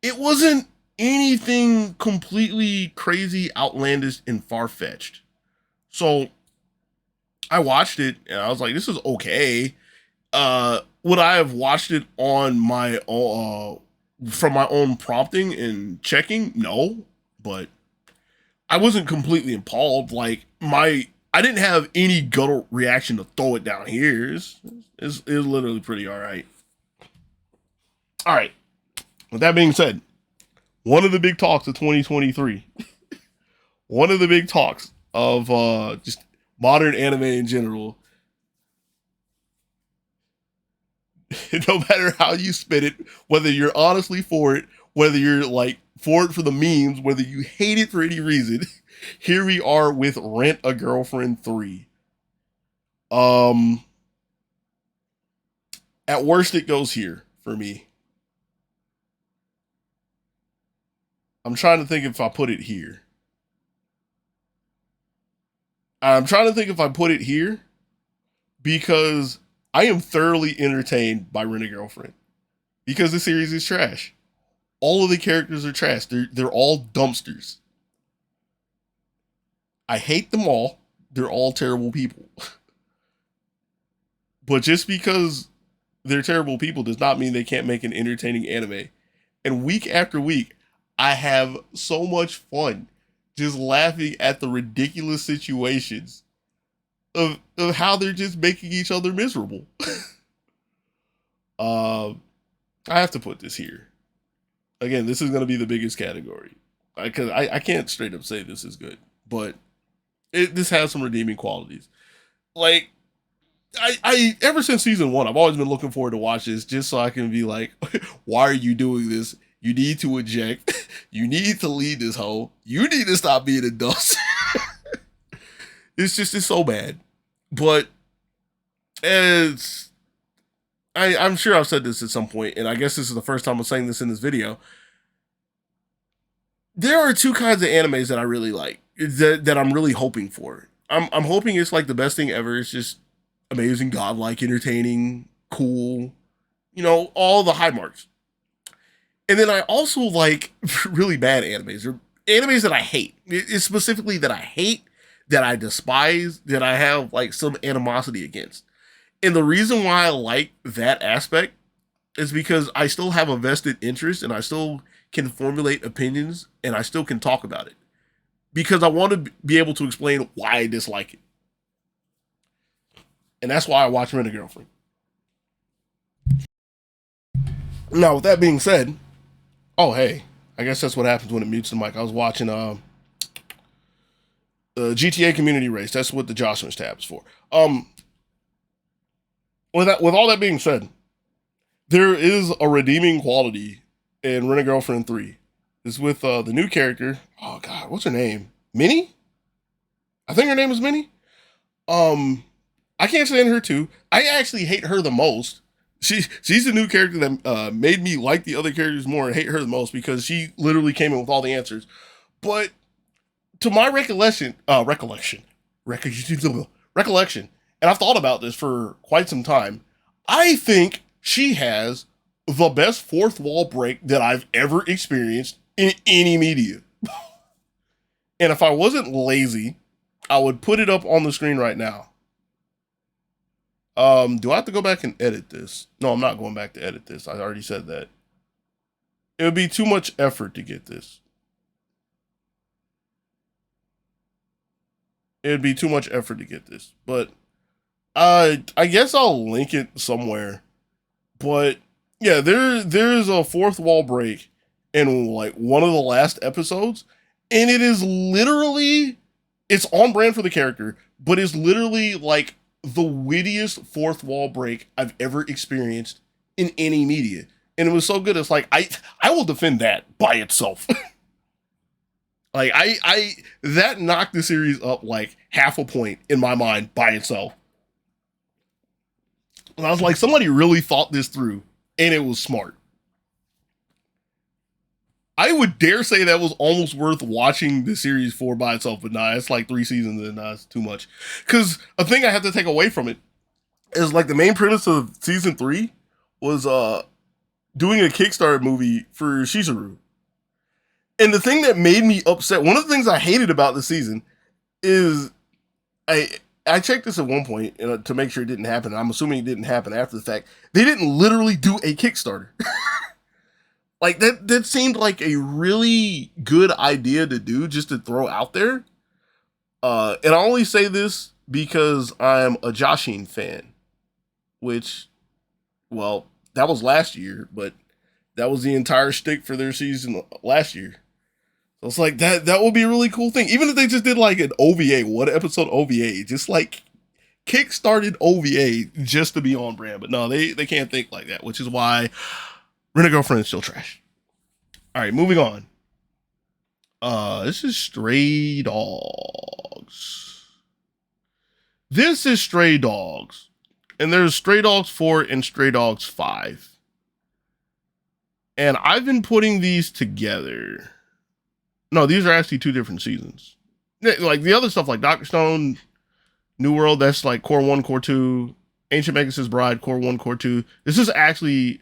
it wasn't anything completely crazy, outlandish, and far-fetched. So I watched it and I was like, this is okay. Would I have watched it on my from my own prompting and checking, no, but I wasn't completely appalled. Like I didn't have any gut reaction to throw it down here. It's literally pretty all right. All right. With that being said, one of the big talks of 2023, one of the big talks of just modern anime in general, no matter how you spin it, whether you're honestly for it, whether you're like for it for the memes, whether you hate it for any reason, here we are with Rent a Girlfriend 3. At worst it goes here for me. I'm trying to think if I put it here. I'm trying to think if I put it here because I am thoroughly entertained by Rent a Girlfriend because the series is trash. All of the characters are trash. They're all dumpsters. I hate them all. They're all terrible people. But just because they're terrible people does not mean they can't make an entertaining anime. And week after week, I have so much fun just laughing at the ridiculous situations of how they're just making each other miserable. I have to put this here. Again, this is going to be the biggest category. Because I can't straight up say this is good. But this has some redeeming qualities. Like, I ever since season 1, I've always been looking forward to watch this just so I can be like, why are you doing this? You need to eject. You need to lead this hoe. You need to stop being a dust. It's so bad. But I'm sure I've said this at some point, and I guess this is the first time I'm saying this in this video. There are two kinds of animes that I really like, that I'm really hoping for. I'm hoping it's like the best thing ever. It's just amazing, godlike, entertaining, cool, all the high marks. And then I also like really bad animes, or animes that I hate. It's specifically that I hate, that I despise, that I have like some animosity against. And the reason why I like that aspect is because I still have a vested interest and I still can formulate opinions and I still can talk about it. Because I want to be able to explain why I dislike it. And that's why I watch Rent a Girlfriend. Now, with that being said, oh, hey, I guess that's what happens when it mutes the mic. I was watching the GTA Community Race. That's what the Dogysamich tab is for. With all that being said, there is a redeeming quality in Rent a Girlfriend 3. It's with the new character. Oh, God, what's her name? Minnie? I think her name is Minnie. I can't stand her too. I actually hate her the most. She's the new character that made me like the other characters more and hate her the most because she literally came in with all the answers. But to my recollection, and I've thought about this for quite some time, I think she has the best fourth wall break that I've ever experienced in any media. And if I wasn't lazy, I would put it up on the screen right now. Do I have to go back and edit this? No, I'm not going back to edit this. I already said that. It would be too much effort to get this. It'd be too much effort to get this. But I guess I'll link it somewhere. But yeah, there's a fourth wall break in like one of the last episodes. And it is literally, it's on brand for the character, but it's literally like the wittiest fourth wall break I've ever experienced in any media. And it was so good, it's like, I will defend that by itself. Like, that knocked the series up like half a point in my mind by itself. And I was like, somebody really thought this through, and it was smart. I would dare say that was almost worth watching the series for by itself, but nah, it's like 3 seasons and nah, it's too much. Because a thing I have to take away from it is like the main premise of season 3 was doing a Kickstarter movie for Shizuru. And the thing that made me upset, one of the things I hated about the season is I checked this at one point to make sure it didn't happen. I'm assuming it didn't happen after the fact. They didn't literally do a Kickstarter. Like that seemed like a really good idea to do, just to throw out there. And I only say this because I'm a Joshing fan, which, well, that was last year, but that was the entire shtick for their season last year. So it's like that would be a really cool thing. Even if they just did like an OVA, one episode OVA, just like kick-started OVA just to be on brand. But no, they can't think like that, which is why Rent-A-Girlfriend is still trash. All right, moving on. This is Stray Dogs. This is Stray Dogs. And there's Stray Dogs 4 and Stray Dogs 5. And I've been putting these together. No, these are actually two different seasons. Like the other stuff, like Dr. Stone, New World, that's like Core 1, Core 2. Ancient Magus' Bride, Core 1, Core 2. This is actually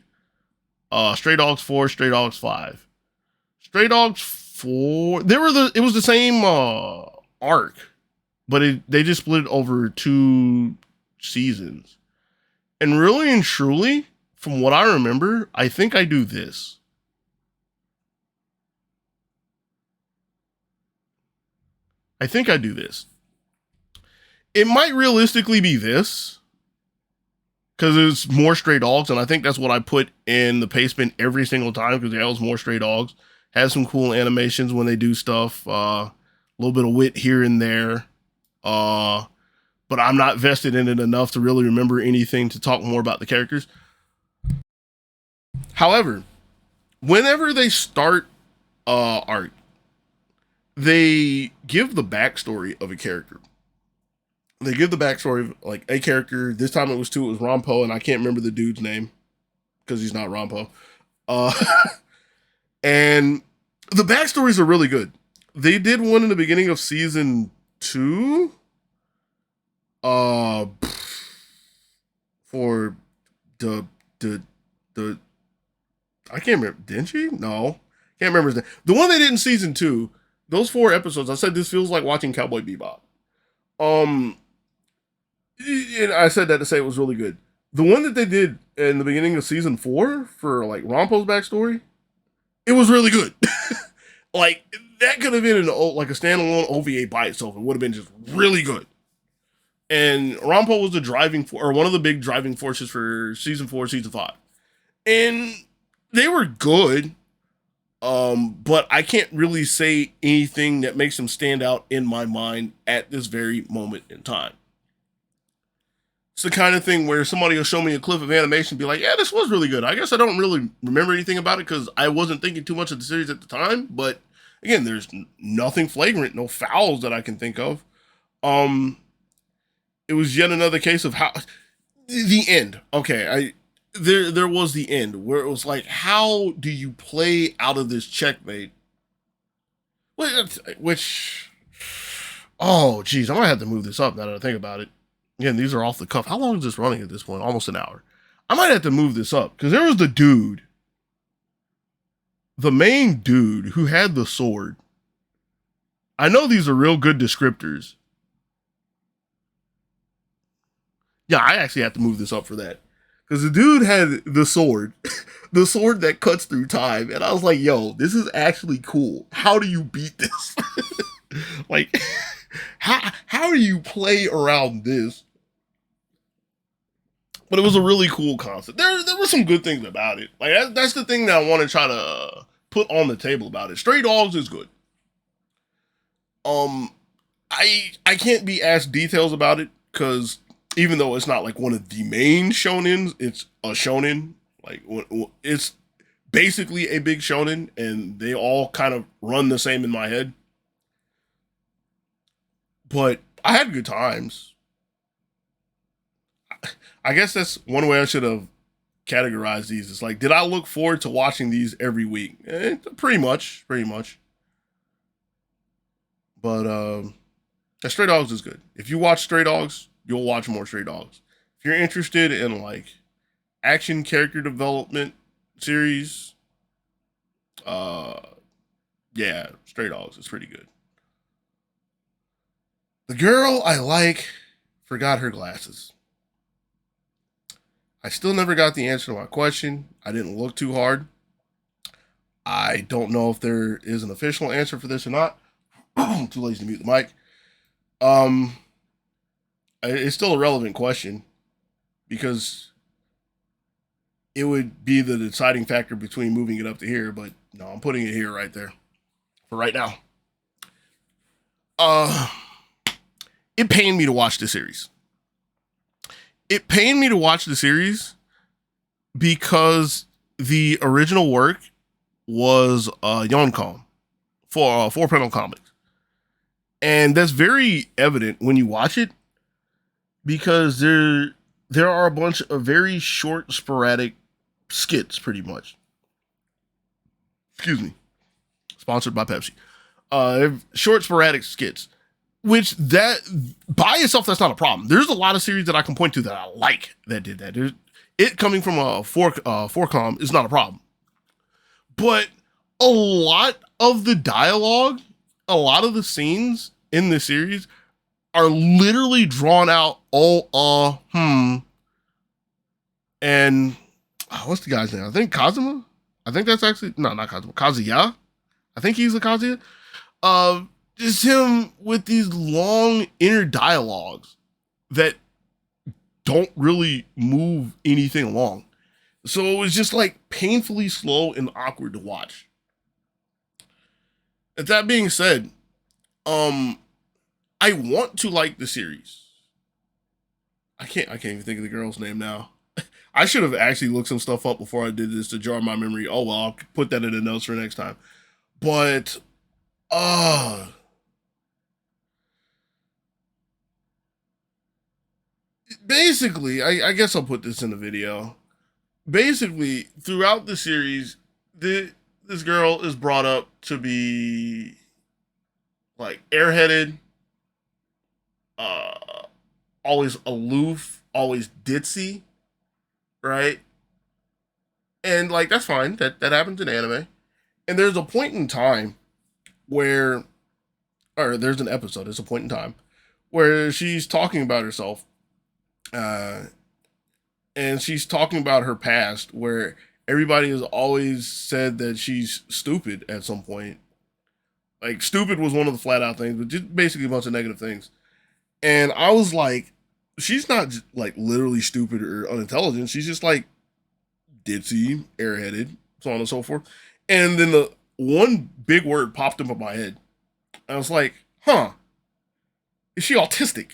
Stray Dogs 4, Stray Dogs 5. Stray Dogs 4, it was the same arc, but they just split it over 2 seasons. And really and truly, from what I remember, I think I do this. I think I do this. It might realistically be this, because it's more Stray Dogs, and I think that's what I put in the pastebin every single time, because it has more Stray Dogs. Has some cool animations when they do stuff. A little bit of wit here and there. But I'm not vested in it enough to really remember anything to talk more about the characters. However, whenever they start art, they give the backstory of a character. They give the backstory of like a character. This time it was Rampo, and I can't remember the dude's name because he's not Rampo. And the backstories are really good. They did one in the beginning of season 2. For the I can't remember. Didn't she? No, can't remember his name. The one they did in season 2. Those 4 episodes. I said this feels like watching Cowboy Bebop. And I said that to say it was really good. The one that they did in the beginning of season 4 for like Rampo's backstory, it was really good. Like that could have been like a standalone OVA by itself. It would have been just really good. And Rampo was the one of the big driving forces for season 4, season 5, and they were good. But I can't really say anything that makes them stand out in my mind at this very moment in time. It's the kind of thing where somebody will show me a clip of animation and be like, yeah, this was really good. I guess I don't really remember anything about it because I wasn't thinking too much of the series at the time. But again, there's nothing flagrant, no fouls that I can think of. It was yet another case of how the end. Okay, there was the end where it was like, how do you play out of this checkmate? Which, oh geez, I might have to move this up now that I think about it. Again, these are off the cuff. How long is this running at this point? Almost an hour. I might have to move this up because there was the dude, the main dude who had the sword. I know these are real good descriptors. Yeah, I actually have to move this up for that. Because the dude had the sword, the sword that cuts through time. And I was like, yo, this is actually cool. How do you beat this? Like, how do you play around this? But it was a really cool concept. There were some good things about it. Like, that's the thing that I want to try to put on the table about it. Stray Dogs is good. I can't be asked details about it because even though it's not like one of the main shonens, it's a shonen. Like it's basically a big shonen, and they all kind of run the same in my head. But I had good times. I guess that's one way I should have categorized these. It's like, did I look forward to watching these every week? Pretty much. But Stray Dogs is good. If you watch Stray Dogs, you'll watch more Stray Dogs. If you're interested in like action character development series, yeah, Stray Dogs is pretty good. The girl I like forgot her glasses. I still never got the answer to my question. I didn't look too hard. I don't know if there is an official answer for this or not. I'm too lazy to mute the mic. Um, it's still a relevant question because it would be the deciding factor between moving it up to here, but no, I'm putting it here right there for right now. Uh, it pained me to watch the series. It pained me to watch the series because the original work was Yoncom for Four Panel Comics. And that's very evident when you watch it because there are a bunch of very short, sporadic skits, pretty much. Excuse me. Sponsored by Pepsi. Short, sporadic skits, which that by itself, that's not a problem. There's a lot of series that I can point to that I like that did that. It coming from a Fourcom is not a problem. But a lot of the dialogue, a lot of the scenes in the series are literally drawn out and what's the guy's name? I think Kazuma? I think that's actually, no, not Kazuma, Kazuya? I think he's a Kazuya. Just him with these long inner dialogues that don't really move anything along. So it was just like painfully slow and awkward to watch. That being said, I want to like the series. I can't even think of the girl's name now. I should have actually looked some stuff up before I did this to jar my memory. Oh well, I'll put that in the notes for next time. But basically, I guess I'll put this in the video. Basically, throughout the series, this girl is brought up to be like airheaded, always aloof, always ditzy, right? And like that's fine. That happens in anime. And there's a point in time where, or there's an episode. There's a point in time where she's talking about herself, and she's talking about her past, where everybody has always said that she's stupid at some point. Like stupid was one of the flat out things, but just basically a bunch of negative things. And I was like, she's not like literally stupid or unintelligent. She's just like ditzy, airheaded, so on and so forth. And then the one big word popped up in my head. I was like, is she autistic?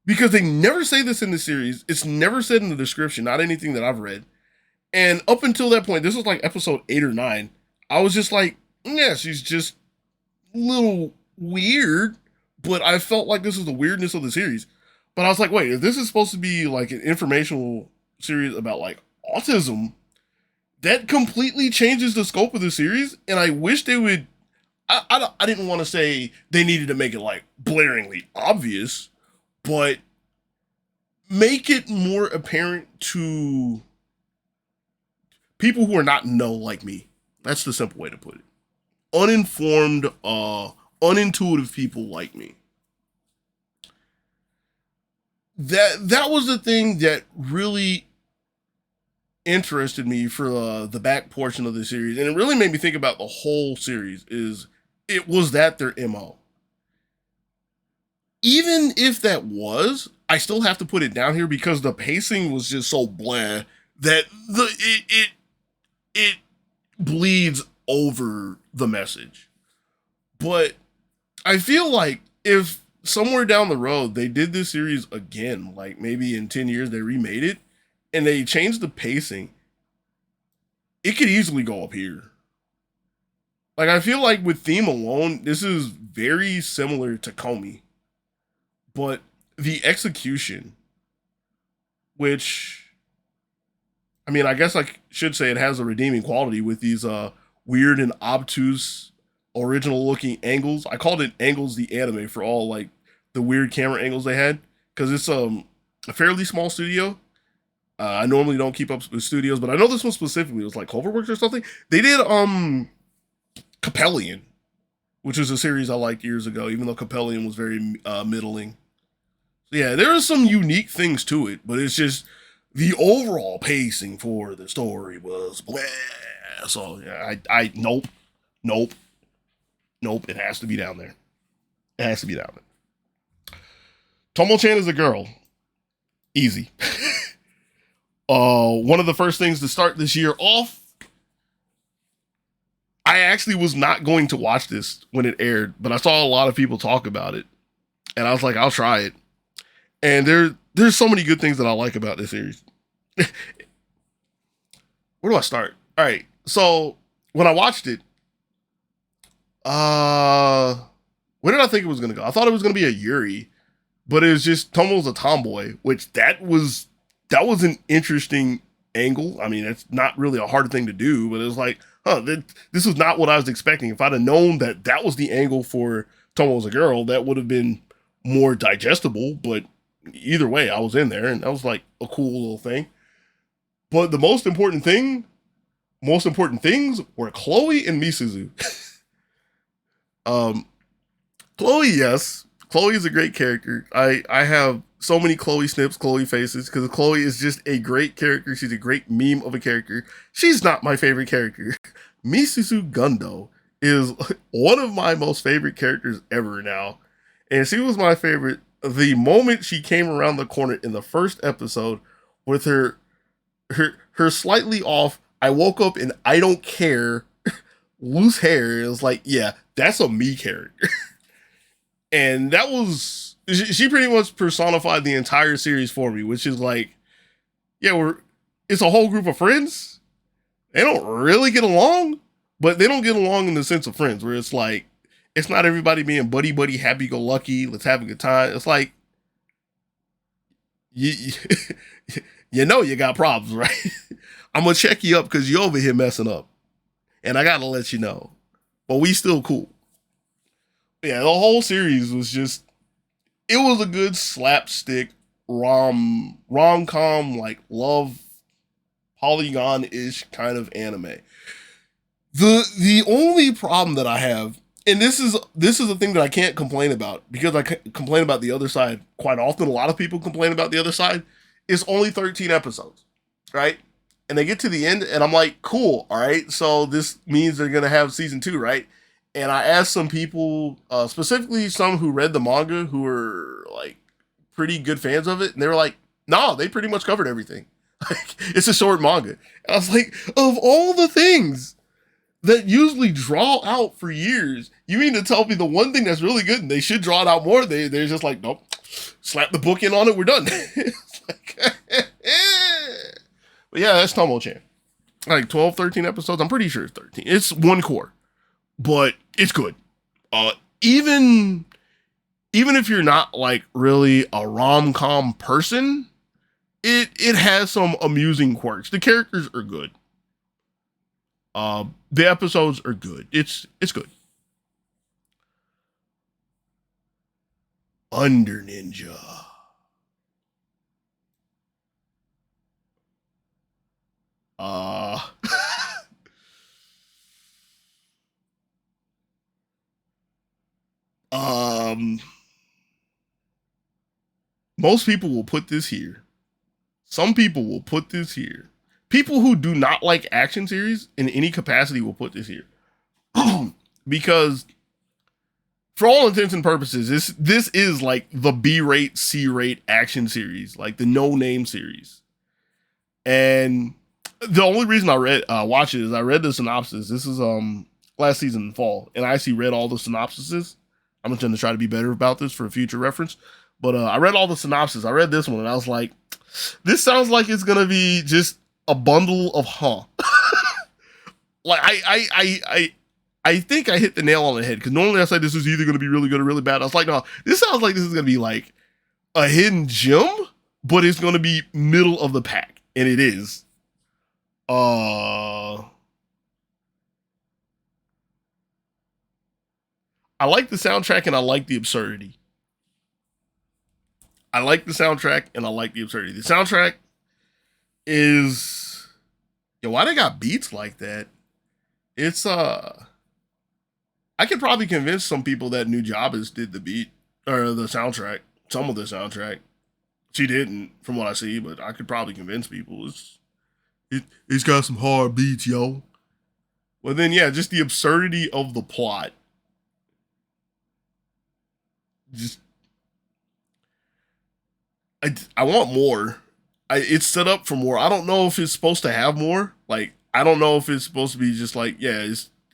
Because they never say this in the series. It's never said in the description, not anything that I've read. And up until that point, this was like episode 8 or 9, I was just like, yeah, she's just a little weird, but I felt like this was the weirdness of the series. But I was like, wait, if this is supposed to be like an informational series about like autism, that completely changes the scope of the series. And I wish they would, I didn't want to say they needed to make it like blaringly obvious, but make it more apparent to people who are not in know like me. That's the simple way to put it. Uninformed, unintuitive people like me. That was the thing that really interested me for the back portion of the series, and it really made me think about the whole series. Was that their MO? Even if that was, I still have to put it down here because the pacing was just so blah that it bleeds over the message. But I feel like if somewhere down the road they did this series again, like maybe in 10 years they remade it and they changed the pacing, it could easily go up here. Like I feel like with theme alone, this is very similar to Comey. But the execution, which, I mean, I guess I should say it has a redeeming quality with these weird and obtuse original looking angles. I called it Angles the Anime for all like the weird camera angles they had, because it's a fairly small studio. I normally don't keep up with studios, but I know this one specifically was like Cloverworks or something. They did Capellion, which was a series I liked years ago, even though Capellion was very middling. So yeah, there are some unique things to it, but it's just the overall pacing for the story was blah. So yeah, I nope, nope, nope. It has to be down there. It has to be down there. Tomo-chan is a girl. Easy. One of the first things to start this year off, I actually was not going to watch this when it aired, but I saw a lot of people talk about it, and I was like, I'll try it. And there's so many good things that I like about this series. Where do I start? All right, so when I watched it, where did I think it was gonna go? I thought it was gonna be a Yuri, but it was just Tomo's a tomboy, which that was an interesting angle. I mean, it's not really a hard thing to do, but it was like, this was not what I was expecting. If I'd have known that that was the angle for Tomo's a girl, that would have been more digestible. But either way, I was in there, and that was like a cool little thing. But the most important things were Chloe and Misuzu. um, Chloe, yes, Chloe is a great character. I have so many Chloe snips, Chloe faces, because Chloe is just a great character. She's a great meme of a character. She's not my favorite character. Misuzu Gundo is one of my most favorite characters ever now. And she was my favorite the moment she came around the corner in the first episode with her slightly off, I woke up and I don't care loose hair. It was like, yeah, that's a me character. And that was, she pretty much personified the entire series for me, which is like, yeah, it's a whole group of friends. They don't really get along, but they don't get along in the sense of friends, where it's like, it's not everybody being buddy, happy go lucky, let's have a good time. It's like, you, you know you got problems, right? I'm gonna check you up because you're over here messing up, and I gotta let you know. But we still cool. Yeah, the whole series was just, it was a good slapstick rom-com, like love polygon-ish kind of anime. The only problem that I have, and this is a thing that I can't complain about, because I complain about the other side quite often. A lot of people complain about the other side. It's only 13 episodes, right? And they get to the end, and I'm like, cool, all right. So this means they're gonna have season 2, right? And I asked some people, specifically some who read the manga, who were like pretty good fans of it, and they were like, "No, they pretty much covered everything. Like, it's a short manga." And I was like, of all the things that usually draw out for years, you mean to tell me the one thing that's really good and they should draw it out more? They're just like, nope, slap the book in on it, we're done. Like, but yeah, that's Tomo-chan. Like 12, 13 episodes. I'm pretty sure it's 13. It's one core, but it's good. Even if you're not like really a rom-com person, it has some amusing quirks. The characters are good. The episodes are good. It's good. Under Ninja. Uh um Most people will put this here. Some people will put this here. People who do not like action series in any capacity will put this here. Because for all intents and purposes, this is like the B-rate, C-rate action series, like the no-name series. And the only reason I watch it is I read the synopsis. This is last season in fall, and I actually read all the synopsises. I'm going to try to be better about this for future reference. But I read all the synopsis. I read this one, and I was like, this sounds like it's going to be just a bundle of Like, I think I hit the nail on the head, because normally I say this is either going to be really good or really bad. I was like, no, this sounds like this is going to be like a hidden gem, but it's going to be middle of the pack, and it is. I like the soundtrack, and I like the absurdity. I like the soundtrack, and I like the absurdity. The soundtrack is, why they got beats like that? It's I could probably convince some people that New Jabez did the beat or the soundtrack, some of the soundtrack. She didn't, from what I see, but I could probably convince people. It's got some hard beats, yo. But then, yeah, just the absurdity of the plot. Just, I want more. It's set up for more. I don't know if it's supposed to have more. Like, I don't know if it's supposed to be just like, yeah,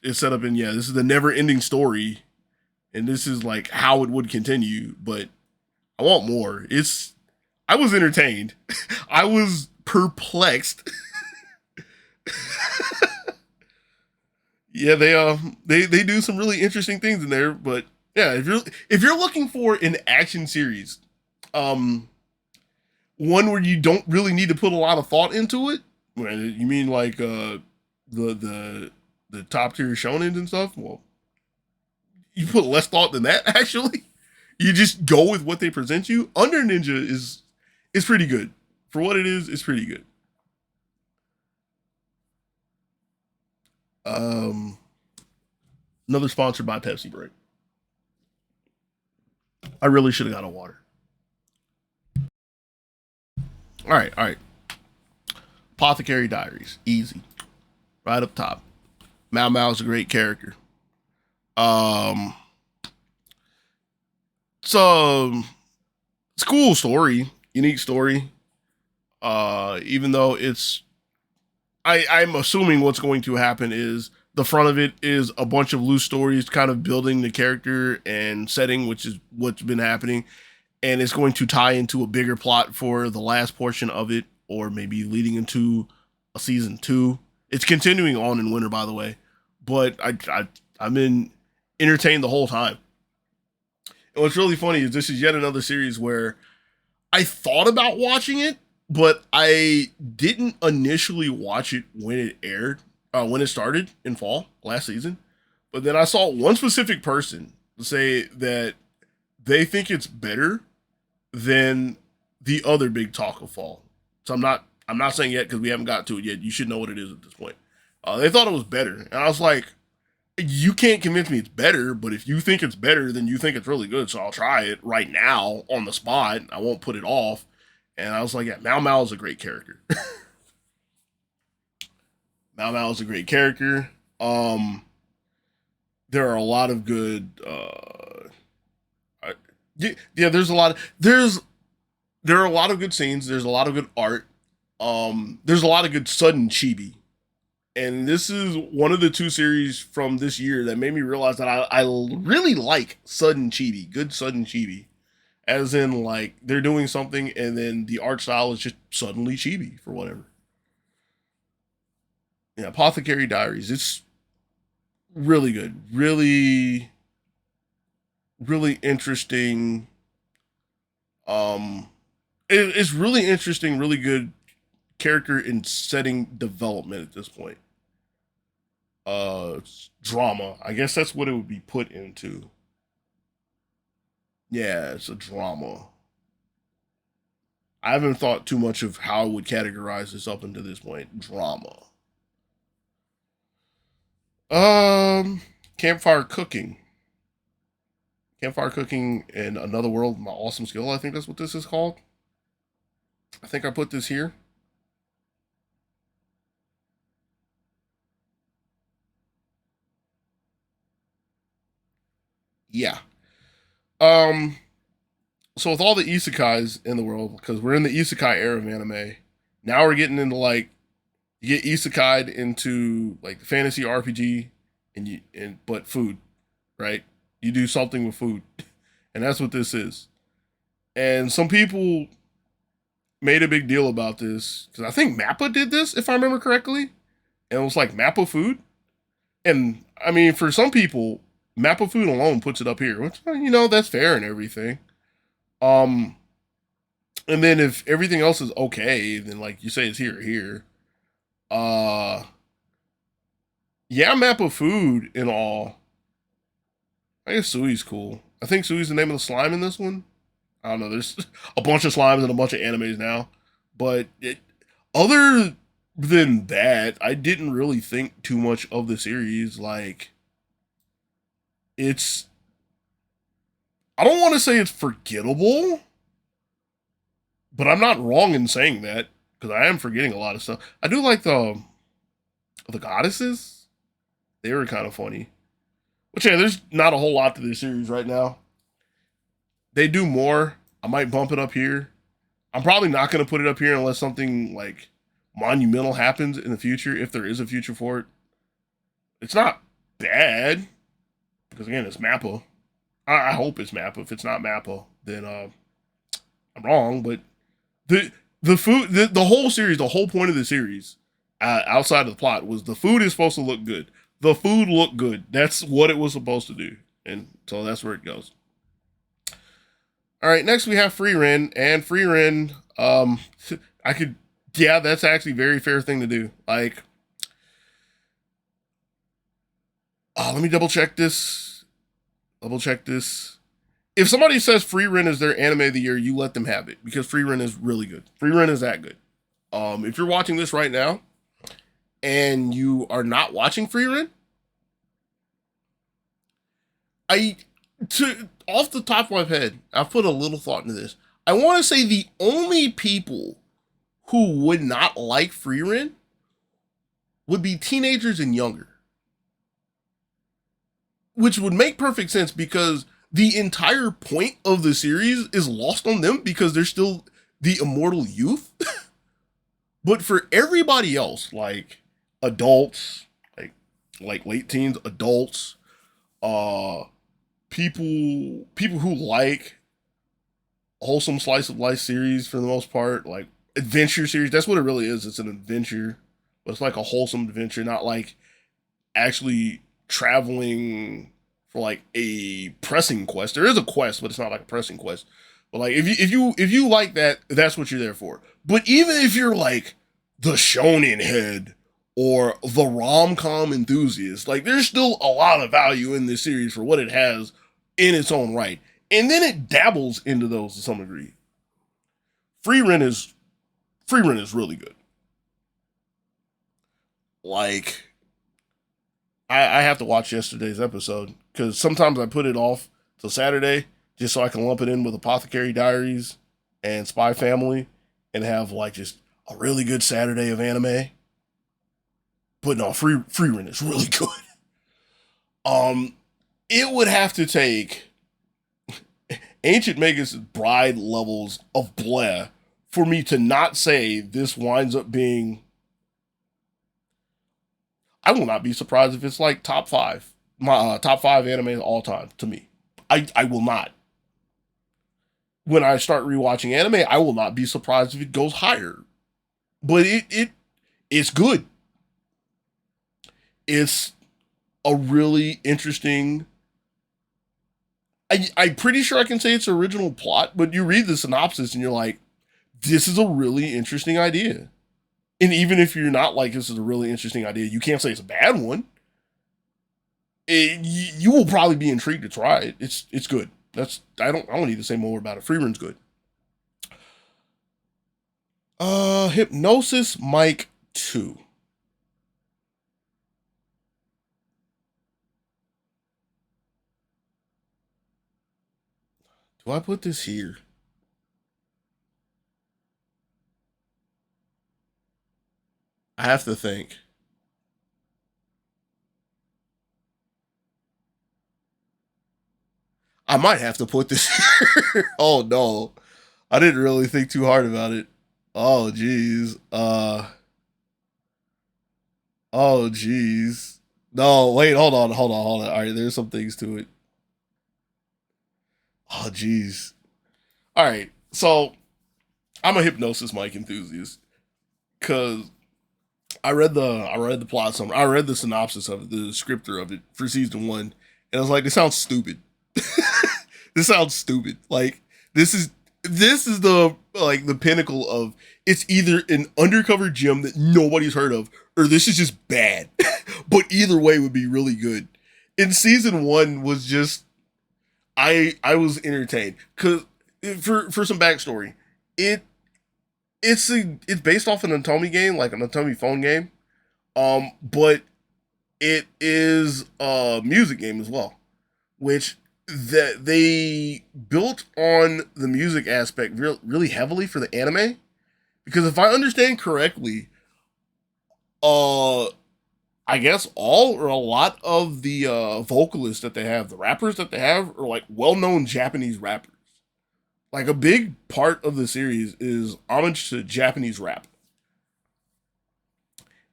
it's set up in, yeah, this is the never ending story. And this is like how it would continue. But I want more. I was entertained. I was perplexed. Yeah, they do some really interesting things in there, but yeah, if you're looking for an action series, um one where you don't really need to put a lot of thought into it, you mean like the the top tier shonens and stuff? Well, you put less thought than that actually. You just go with what they present you. Under Ninja is pretty good. For what it is, it's pretty good. Um Another sponsored by Pepsi break. I really should have got a water. All right, all right. Apothecary Diaries, easy, right up top. Mao Mao's a great character. Um, so it's a cool story, unique story. Even though I'm assuming what's going to happen is the front of it is a bunch of loose stories, kind of building the character and setting, which is what's been happening, and it's going to tie into a bigger plot for the last portion of it, or maybe leading into a season 2. It's continuing on in winter, by the way, but I've been entertained the whole time. And what's really funny is this is yet another series where I thought about watching it, but I didn't initially watch it when it aired, when it started in fall last season. But then I saw one specific person say that they think it's better than the other big talk of fall. So I'm not saying yet because we haven't got to it yet. You should know what it is at this point. They thought it was better, and I was like, you can't convince me it's better, but if you think it's better, then you think it's really good. So I'll try it right now on the spot. I won't put it off. And I was like, yeah, Mao Mao is a great character. Mao Mao is a great character. There are a lot of good. Yeah, there are a lot of good scenes. There's a lot of good art. There's a lot of good sudden chibi, and this is one of the 2 series from this year that made me realize that I really like sudden chibi, good sudden chibi, as in like they're doing something and then the art style is just suddenly chibi for whatever. Yeah, Apothecary Diaries. It's really good, really interesting. Um, it's really interesting, really good character and setting development at this point. Drama. I guess that's what it would be put into. Yeah, it's a drama. I haven't thought too much of how I would categorize this up until this point. Drama. Um, Campfire cooking. Campfire cooking in another world. My awesome skill. I think that's what this is called. I think I put this here. Yeah. Um. So with all the isekais in the world, because we're in the isekai era of anime, now we're getting into like you get isekai'd into like the fantasy RPG, but food, right? You do something with food, and that's what this is. And some people made a big deal about this because I think Mappa did this, if I remember correctly, and it was like Mappa food. And I mean, for some people, Mappa food alone puts it up here, which that's fair and everything. Um, and then if everything else is okay, then like you say, it's here. Uh, yeah, Mappa food and all. I guess Sui's cool. I think Sui's the name of the slime in this one. I don't know. There's a bunch of slimes and a bunch of animes now, but other than that, I didn't really think too much of the series. Like, it's I don't want to say it's forgettable, but I'm not wrong in saying that because I am forgetting a lot of stuff. I do like the goddesses. They were kind of funny. But yeah, there's not a whole lot to this series right now. They do more. I might bump it up here. I'm probably not going to put it up here unless something like monumental happens in the future, if there is a future for it. It's not bad because again, it's Mappa. I hope it's Mappa. If it's not Mappa, then I'm wrong. But the food, the whole series, the whole point of the series, outside of the plot, was the food is supposed to look good. The food looked good. That's what it was supposed to do, and so that's where it goes. All right, next we have Free Ren, and Free Ren. I could, yeah, that's actually a very fair thing to do. Like, let me double check this. If somebody says Free Ren is their anime of the year, you let them have it because Free Ren is really good. Free Ren is that good. If you're watching this right now and you are not watching Free Ren, off the top of my head, I've put a little thought into this. I want to say the only people who would not like Free Ren would be teenagers and younger, which would make perfect sense because the entire point of the series is lost on them because they're still the immortal youth. But for everybody else, like adults, like late teens, adults, people who like wholesome slice of life series for the most part, like adventure series. That's what it really is. It's an adventure, but it's like a wholesome adventure, not like actually traveling for like a pressing quest. There is a quest, but it's not like a pressing quest. But like if you like that, that's what you're there for. But even if you're like the shonen head or the rom-com enthusiast, like there's still a lot of value in this series for what it has in its own right. And then it dabbles into those to some degree. Free Ren is really good. Like I have to watch yesterday's episode because sometimes I put it off till Saturday just so I can lump it in with Apothecary Diaries and Spy Family and have like just a really good Saturday of anime. But no, Free Ren is really good. It would have to take Ancient Magus' Bride levels of bleh for me to not say this winds up being. I will not be surprised if it's like top five, my top five anime all time to me. I will not. When I start rewatching anime, I will not be surprised if it goes higher. But it's good. It's a really interesting. I'm pretty sure I can say it's original plot, but you read the synopsis and you're like, this is a really interesting idea. And even if you're not like, this is a really interesting idea, you can't say it's a bad one. You will probably be intrigued to try it. It's good. I don't need to say more about it. Free Ren's good. Hypnosis Mic 2. Do I put this here? I have to think. I might have to put this here. Oh no. I didn't really think too hard about it. Oh geez. Oh geez. No, wait, hold on. All right, there's some things to it. Oh geez. All right. So I'm a Hypnosis Mic enthusiast because I read the plot summary. I read the synopsis of it, the descriptor of it for season one, and I was like, this sounds stupid. This sounds stupid. Like this is the like the pinnacle of it's either an undercover gem that nobody's heard of, or this is just bad. But either way would be really good. In season one was just I was entertained because for some backstory, it it's based off an Atomi game, like an Atomi phone game. But it is a music game as well, which that they built on the music aspect really heavily for the anime. Because if I understand correctly, uh, I guess all or a lot of the vocalists that they have, the rappers that they have, are like well-known Japanese rappers. Like a big part of the series is homage to Japanese rap,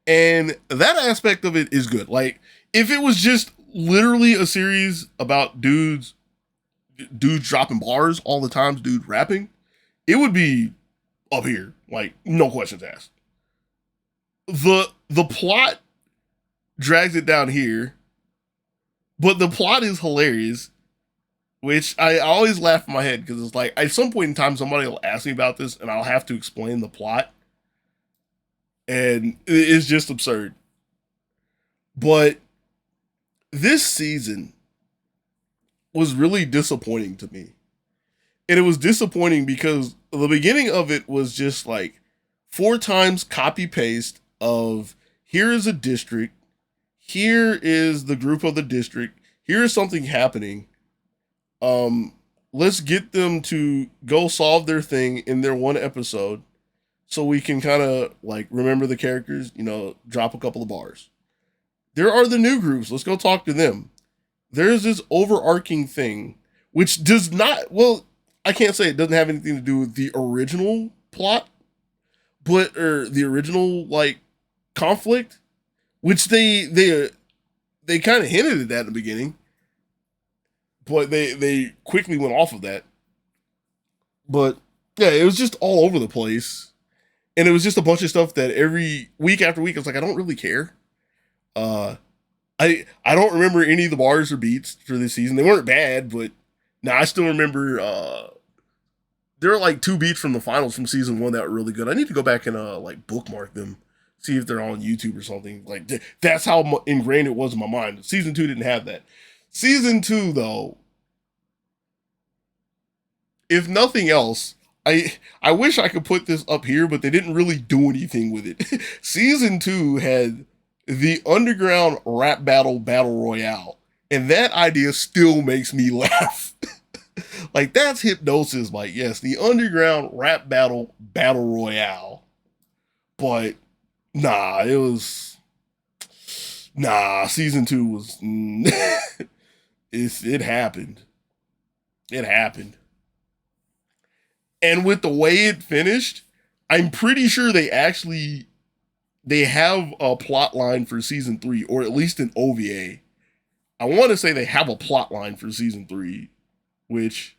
and that aspect of it is good. Like if it was just literally a series about dudes dropping bars all the time, dude rapping, it would be up here, like no questions asked. The plot drags it down here, but the plot is hilarious, which I always laugh in my head because it's like at some point in time somebody will ask me about this and I'll have to explain the plot, and it's just absurd. But this season was really disappointing to me. And it was disappointing because the beginning of it was just like 4 times copy paste of here is a district, here is the group of the district, here is something happening. Let's get them to go solve their thing in their one episode so we can kind of like remember the characters, drop a couple of bars. There are the new groups, let's go talk to them. There's this overarching thing which does not, well, I can't say it doesn't have anything to do with the original plot, or the original like conflict, which they kind of hinted at that in the beginning, but they quickly went off of that. But yeah, it was just all over the place, and it was just a bunch of stuff that every week after week, I was like, I don't really care. I don't remember any of the bars or beats for this season. They weren't bad, but now I still remember there are like 2 beats from the finals from season 1 that were really good. I need to go back and like bookmark them, see if they're on YouTube or something. Like that's how ingrained it was in my mind. Season 2 didn't have that. Season 2 though, if nothing else, I wish I could put this up here, but they didn't really do anything with it. Season 2 had the underground rap battle royale, and that idea still makes me laugh. Like that's hypnosis. Like yes, the underground rap battle royale, but nah, it was season 2 was it happened. It happened. And with the way it finished, I'm pretty sure they have a plot line for season 3, or at least an OVA. I want to say they have a plot line for season 3, which,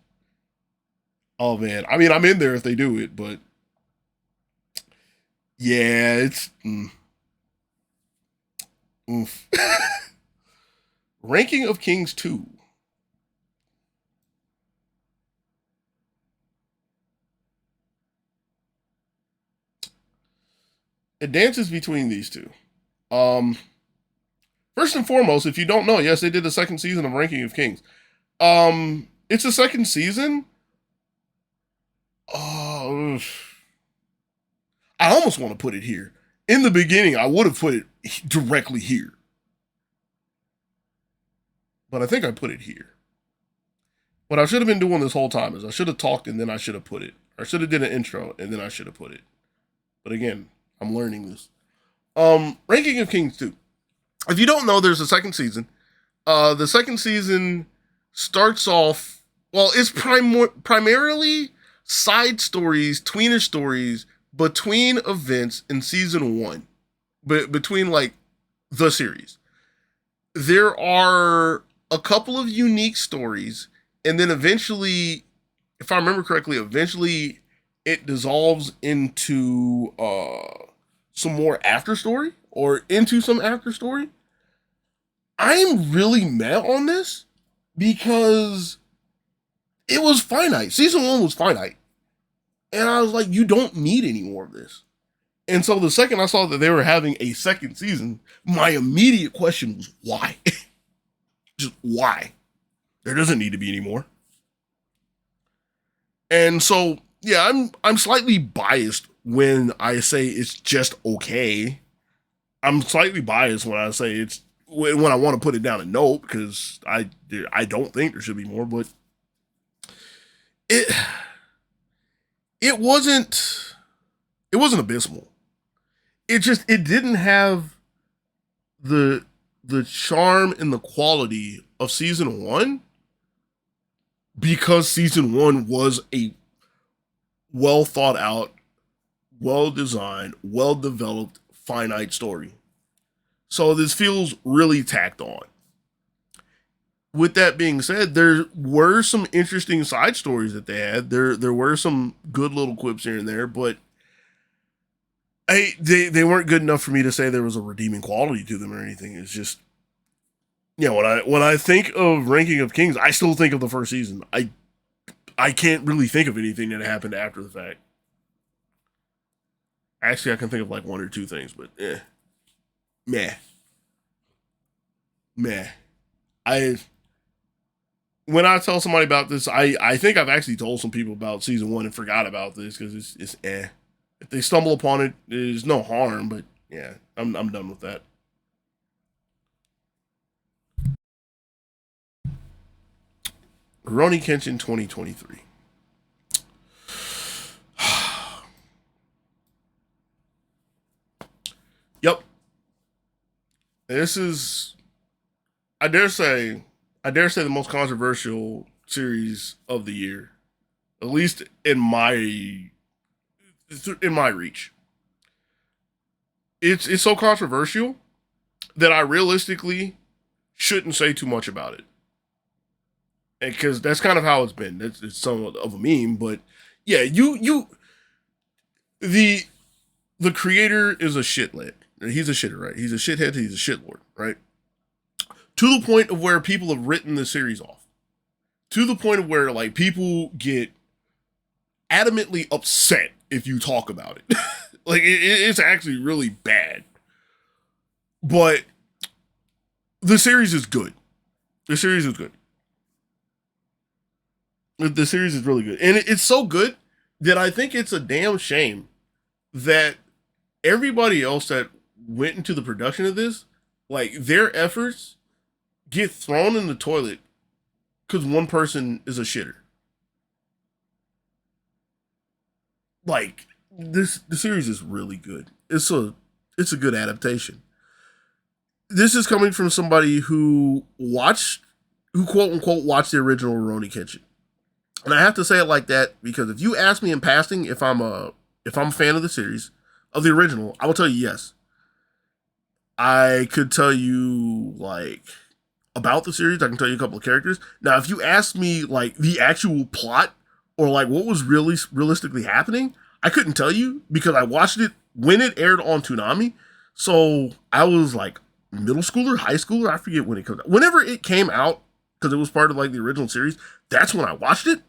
oh man, I mean, I'm in there if they do it, but yeah, it's oof. Ranking of Kings 2. It dances between these two. First and foremost, if you don't know, yes, they did the second season of Ranking of Kings. It's a second season. Oh, I almost want to put it here. In the beginning, I would have put it directly here, but I think I put it here. What I should have been doing this whole time is I should have talked and then I should have put it. I should have did an intro and then I should have put it. But again, I'm learning this. Ranking of Kings 2. If you don't know, there's a second season. The second season starts off, well, it's primarily side stories, tweener stories between events in season 1, but between like the series. There are a couple of unique stories, and then eventually, if I remember correctly, eventually it dissolves into some more after story, or into some after story. I'm really mad on this because it was finite. Season 1 was finite. And I was like, you don't need any more of this. And so the second I saw that they were having a second season, my immediate question was, why? Just why? There doesn't need to be any more. And so, yeah, I'm slightly biased when I say it's just okay. I'm slightly biased when I say it's when I want to put it down a note, because I don't think there should be more, but it wasn't abysmal. It didn't have the the charm and the quality of season one, because season one was a well thought out, well designed, well developed, finite story. So this feels really tacked on. With that being said, there were some interesting side stories that they had. There were some good little quips here and there, but they weren't good enough for me to say there was a redeeming quality to them or anything. It's just, when I think of Ranking of Kings, I still think of the first season. I can't really think of anything that happened after the fact. Actually, I can think of like one or two things, but meh, meh. I When I tell somebody about this, I think I've actually told some people about season one and forgot about this because it's eh. If they stumble upon it, there's no harm. But yeah, I'm done with that. Rurouni Kenshin 2023. Yep, this is, I dare say the most controversial series of the year, at least in my reach. It's so controversial that I realistically shouldn't say too much about it, because that's kind of how it's been. It's somewhat of a meme, but yeah, the the creator is a shitlord. He's a shitter, right? He's a shithead. He's a shitlord, right? To the point of where people have written the series off. To the point of where like people get adamantly upset if you talk about it. Like it's actually really bad. But the series is good. The series is good. The series is really good. And it's so good that I think it's a damn shame that everybody else that went into the production of this, like their efforts get thrown in the toilet because one person is a shitter. Like the series is really good. It's a good adaptation. This is coming from somebody who quote unquote watched the original Rurouni Kenshin. And I have to say it like that because if you ask me in passing if I'm a fan of the series, of the original, I will tell you yes. I could tell you like about the series. I can tell you a couple of characters. Now, if you ask me like the actual plot or like what was really realistically happening, I couldn't tell you because I watched it when it aired on Toonami. So I was like middle schooler, high schooler. I forget when it comes out. Whenever it came out, because it was part of like the original series, that's when I watched it.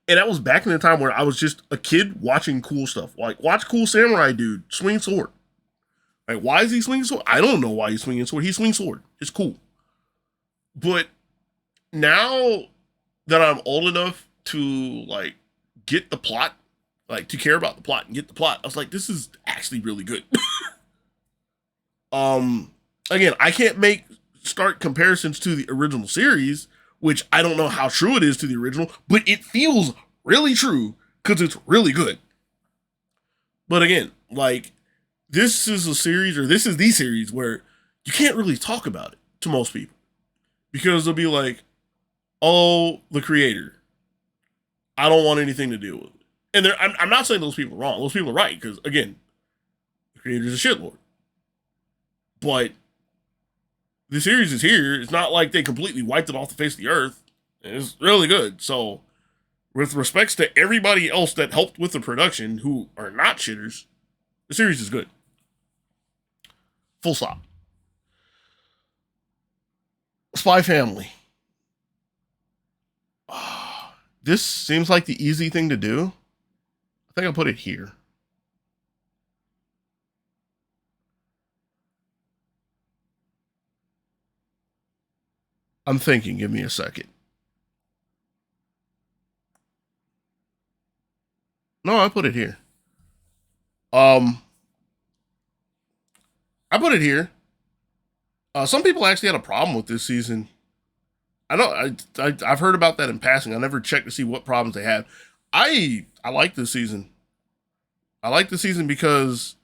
And that was back in the time where I was just a kid watching cool stuff. Like, watch cool samurai dude swing sword. Like, why is he swinging sword? I don't know why he's swinging sword. He swings sword. It's cool. But now that I'm old enough to, like, get the plot, like, to care about the plot and get the plot, I was like, this is actually really good. Again, I can't start comparisons to the original series, which I don't know how true it is to the original, but it feels really true because it's really good. But again, like, this is the series where you can't really talk about it to most people because they'll be like, oh, the creator, I don't want anything to do with it. And I'm not saying those people are wrong. Those people are right because, again, the creator's a shitlord. But the series is here. It's not like they completely wiped it off the face of the earth. It's really good. So, with respects to everybody else that helped with the production who are not shitters, the series is good. Full stop. Spy Family. This seems like the easy thing to do. I think I'll put it here. I'm thinking. Give me a second. No, I put it here. I put it here. Some people actually had a problem with this season. I know I've heard about that in passing. I never checked to see what problems they had. I like this season. I like the season because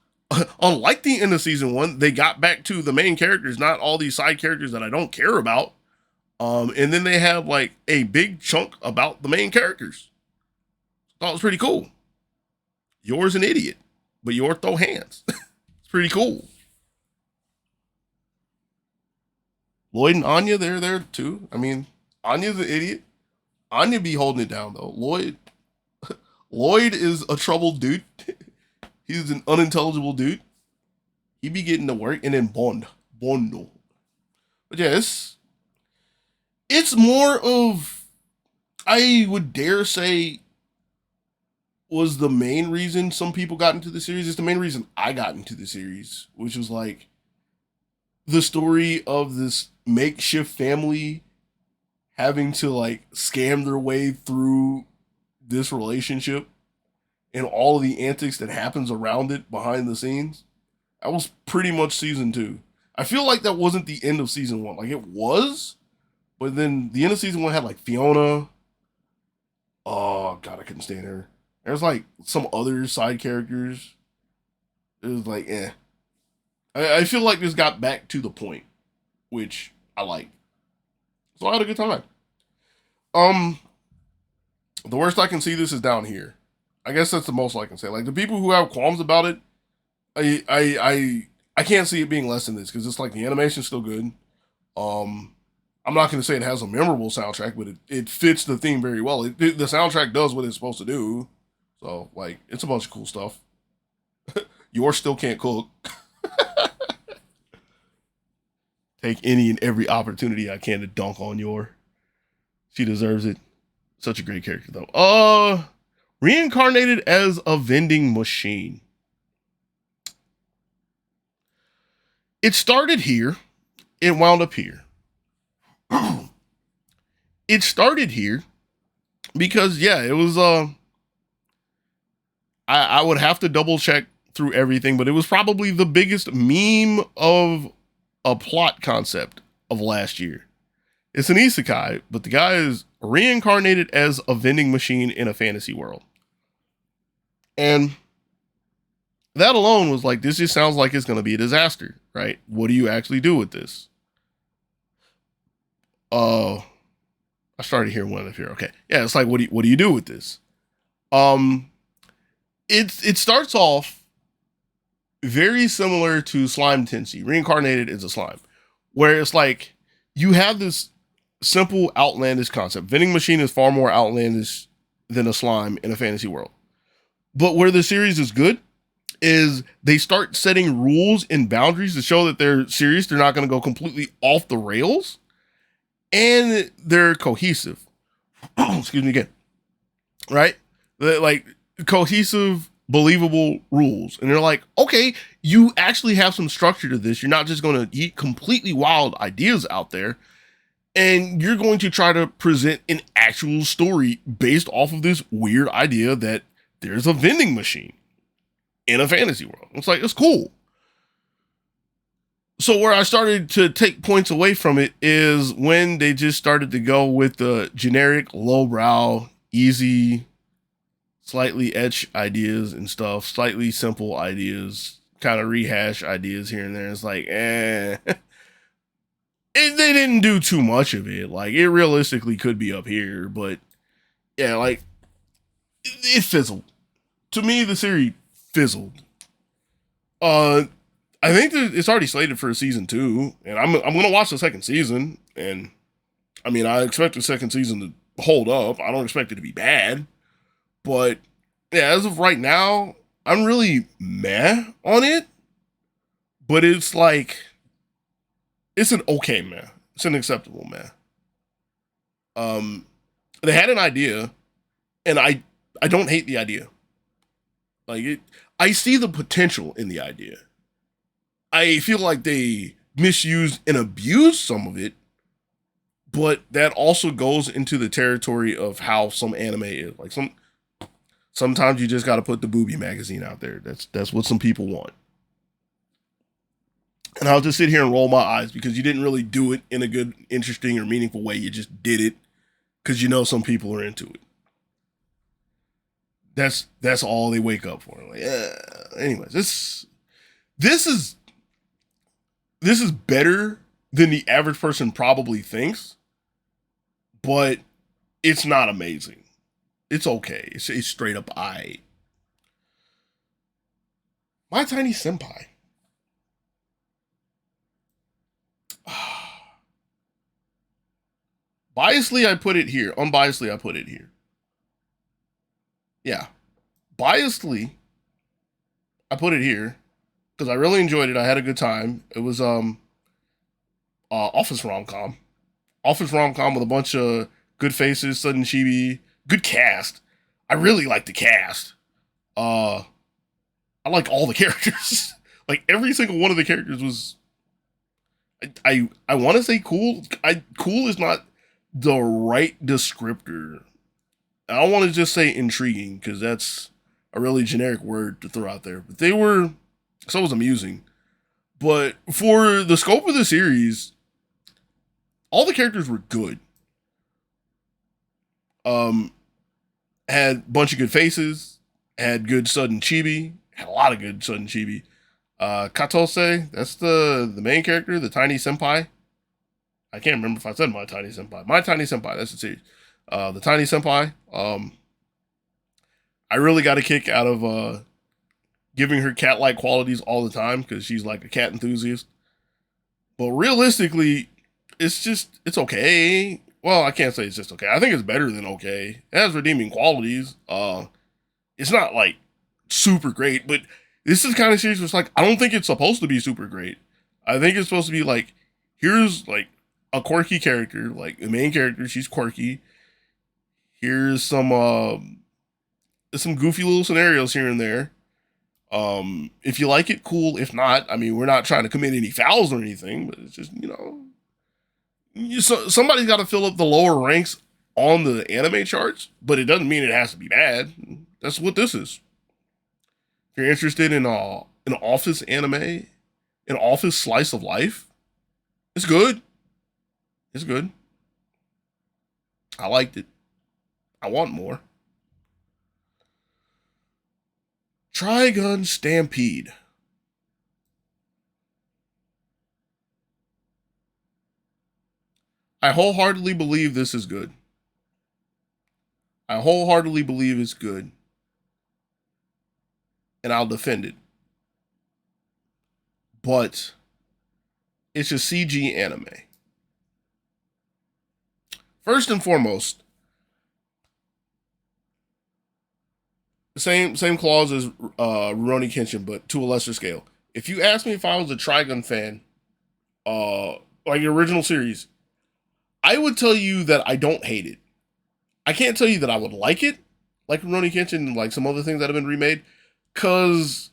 unlike the end of season 1, they got back to the main characters, not all these side characters that I don't care about. And then they have like a big chunk about the main characters. Thought it was pretty cool. Yours an idiot, but your throw hands. It's pretty cool. Lloyd and Anya, they're there too. I mean, Anya's an idiot. Anya be holding it down though. Lloyd is a troubled dude. He's an unintelligible dude. He be getting to work, and then Bondo. But yeah, it's more of, I would dare say, was the main reason some people got into the series. It's the main reason I got into the series, which was like the story of this makeshift family having to like scam their way through this relationship and all of the antics that happens around it behind the scenes. That was pretty much season 2. I feel like that wasn't the end of season 1. Like it was, but then the end of season 1 had like Fiona. Oh God, I couldn't stand her. There's like some other side characters. It was like, eh. I feel like this got back to the point, which I like. So I had a good time. The worst I can see this is down here. I guess that's the most I can say. Like the people who have qualms about it, I can't see it being less than this because it's like the animation's still good. I'm not going to say it has a memorable soundtrack, but it fits the theme very well. The soundtrack does what it's supposed to do. So like it's a bunch of cool stuff. Yours still can't cook. Take any and every opportunity I can to dunk on Yor. She deserves it. Such a great character though. Reincarnated as a vending machine. It started here. It wound up here. It started here because yeah, it was I would have to double check through everything, but it was probably the biggest meme of a plot concept of last year. It's an isekai, but the guy is reincarnated as a vending machine in a fantasy world. And that alone was like, this just sounds like it's going to be a disaster, right? What do you actually do with this? I started hearing one up here. Okay. Yeah, it's like, what do you do with this? It starts off very similar to Slime Tensei. Reincarnated is a slime, where it's like you have this simple outlandish concept. Vending machine is far more outlandish than a slime in a fantasy world. But where the series is good is they start setting rules and boundaries to show that they're serious. They're not going to go completely off the rails, and they're cohesive. Excuse me again. Right? They're like cohesive, believable rules. And they're like, okay, you actually have some structure to this. You're not just going to eat completely wild ideas out there. And you're going to try to present an actual story based off of this weird idea that there's a vending machine in a fantasy world. It's like, it's cool. So where I started to take points away from it is when they just started to go with the generic, lowbrow, easy, slightly etch ideas and stuff, slightly simple ideas, kind of rehash ideas here and there. It's like, they didn't do too much of it. Like, it realistically could be up here, but yeah, like, it fizzled. To me, the series fizzled. I think that it's already slated for a season 2, and I'm gonna watch the second season. And I mean, I expect the second season to hold up. I don't expect it to be bad, but yeah, as of right now, I'm really meh on it. But it's like, it's an okay meh. It's an acceptable meh. They had an idea, and I don't hate the idea. Like I see the potential in the idea. I feel like they misused and abused some of it, but that also goes into the territory of how some anime is. Like sometimes you just got to put the booby magazine out there. That's what some people want. And I'll just sit here and roll my eyes because you didn't really do it in a good, interesting, or meaningful way. You just did it because you know some people are into it. That's all they wake up for. Like, anyways, This is better than the average person probably thinks, but it's not amazing. It's okay. It's straight up I. My Tiny Senpai. Biasedly, I put it here. Unbiasedly, I put it here. Yeah. Biasedly, I put it here because I really enjoyed it. I had a good time. It was office rom-com. Office rom-com with a bunch of good faces, sudden chibi, good cast. I really like the cast. I like all the characters. Like every single one of the characters was I want to say cool. Cool is not the right descriptor. I don't want to just say intriguing because that's a really generic word to throw out there. But they were so it was amusing. But for the scope of the series, all the characters were good. Had a bunch of good faces, had good sudden chibi, had a lot of good sudden chibi. Katose, that's the main character, the tiny senpai. I can't remember if I said my tiny senpai. My tiny senpai, that's the series. The tiny senpai. I really got a kick out of giving her cat-like qualities all the time because she's like a cat enthusiast. But realistically, it's okay. Well, I can't say it's just okay. I think it's better than okay. It has redeeming qualities. It's not like super great, but this is kind of series where it's like, I don't think it's supposed to be super great. I think it's supposed to be like, here's like a quirky character, like the main character, she's quirky. Here's some goofy little scenarios here and there. If you like it, cool. If not, I mean, we're not trying to commit any fouls or anything, but it's just, somebody's got to fill up the lower ranks on the anime charts, but it doesn't mean it has to be bad. That's what this is. If you're interested in an office anime, an office slice of life, it's good. It's good. I liked it. I want more. Trigun Stampede. I wholeheartedly believe this is good. I wholeheartedly believe it's good. And I'll defend it. But it's a CG anime. First and foremost, same clause as Rurouni Kenshin, but to a lesser scale. If you ask me if I was a Trigun fan, like the original series, I would tell you that I don't hate it. I can't tell you that I would like it, like Rurouni Kenshin and like some other things that have been remade, because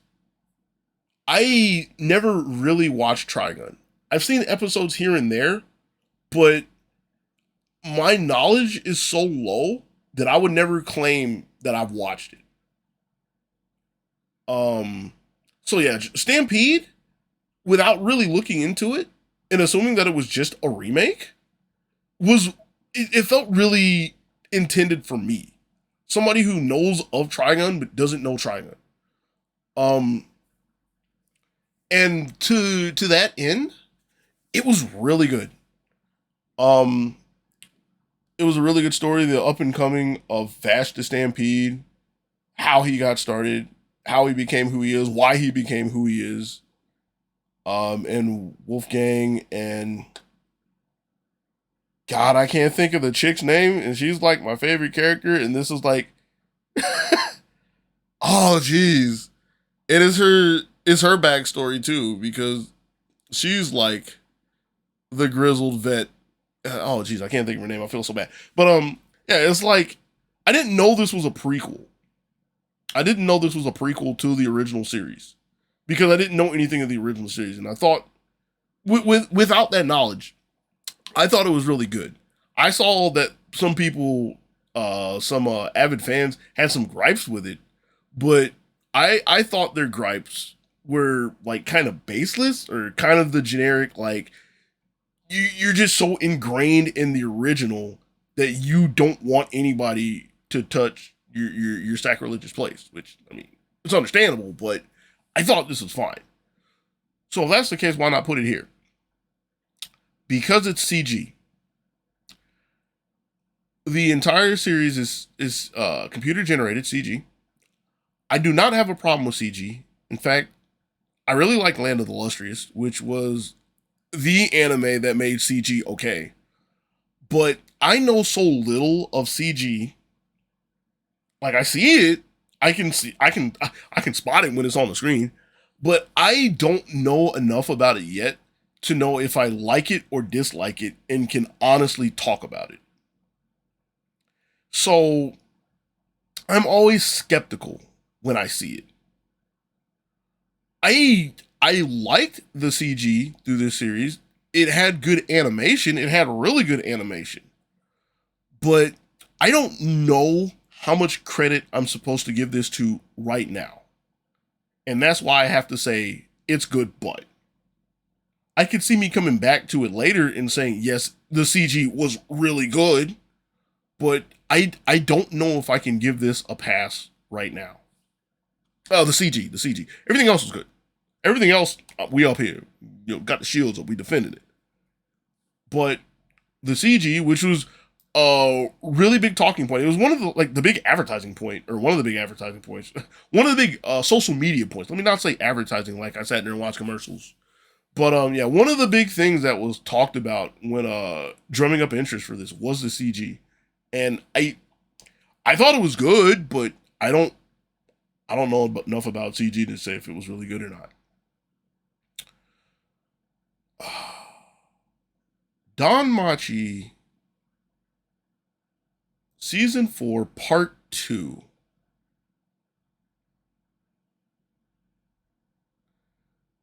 I never really watched Trigun. I've seen episodes here and there, but my knowledge is so low that I would never claim that I've watched it. So yeah, Stampede, without really looking into it and assuming that it was just a remake, it felt really intended for me. Somebody who knows of Trigun but doesn't know Trigun. And to that end, it was really good. It was a really good story, the up and coming of Vash the Stampede, how he got started, how he became who he is, why he became who he is. And Wolfgang and God, I can't think of the chick's name, and she's like my favorite character, and this is like oh geez. It's her backstory too, because she's like the grizzled vet. Oh geez, I can't think of her name. I feel so bad. But yeah, it's like I didn't know this was a prequel. I didn't know this was a prequel to the original series because I didn't know anything of the original series, and I thought without that knowledge, I thought it was really good. I saw that some people, some avid fans, had some gripes with it, but I thought their gripes were like kind of baseless or kind of the generic like you're just so ingrained in the original that you don't want anybody to touch your sacrilegious place, which I mean it's understandable, but I thought this was fine. So if that's the case, why not put it here? Because it's CG. The entire series is computer generated CG. I do not have a problem with CG. In fact, I really like Land of the Illustrious, which was the anime that made CG okay. But I know so little of CG. Like I see it, I can spot it when it's on the screen, but I don't know enough about it yet to know if I like it or dislike it and can honestly talk about it. So I'm always skeptical when I see it. I liked the CG through this series. It had good animation. It had really good animation. But I don't know how much credit I'm supposed to give this to right now. And that's why I have to say it's good, but I could see me coming back to it later and saying, yes, the CG was really good, but I don't know if I can give this a pass right now. Oh, the CG. Everything else was good. Everything else, we up here. Got the shields up, we defended it. But the CG, which was a really big talking point. It was one of the big advertising point, or one of the big advertising points, one of the big social media points. Let me not say advertising like I sat there and watched commercials. But yeah, one of the big things that was talked about when drumming up interest for this was the CG. And I thought it was good, but I don't know enough about CG to say if it was really good or not. DanMachi Season 4, Part 2.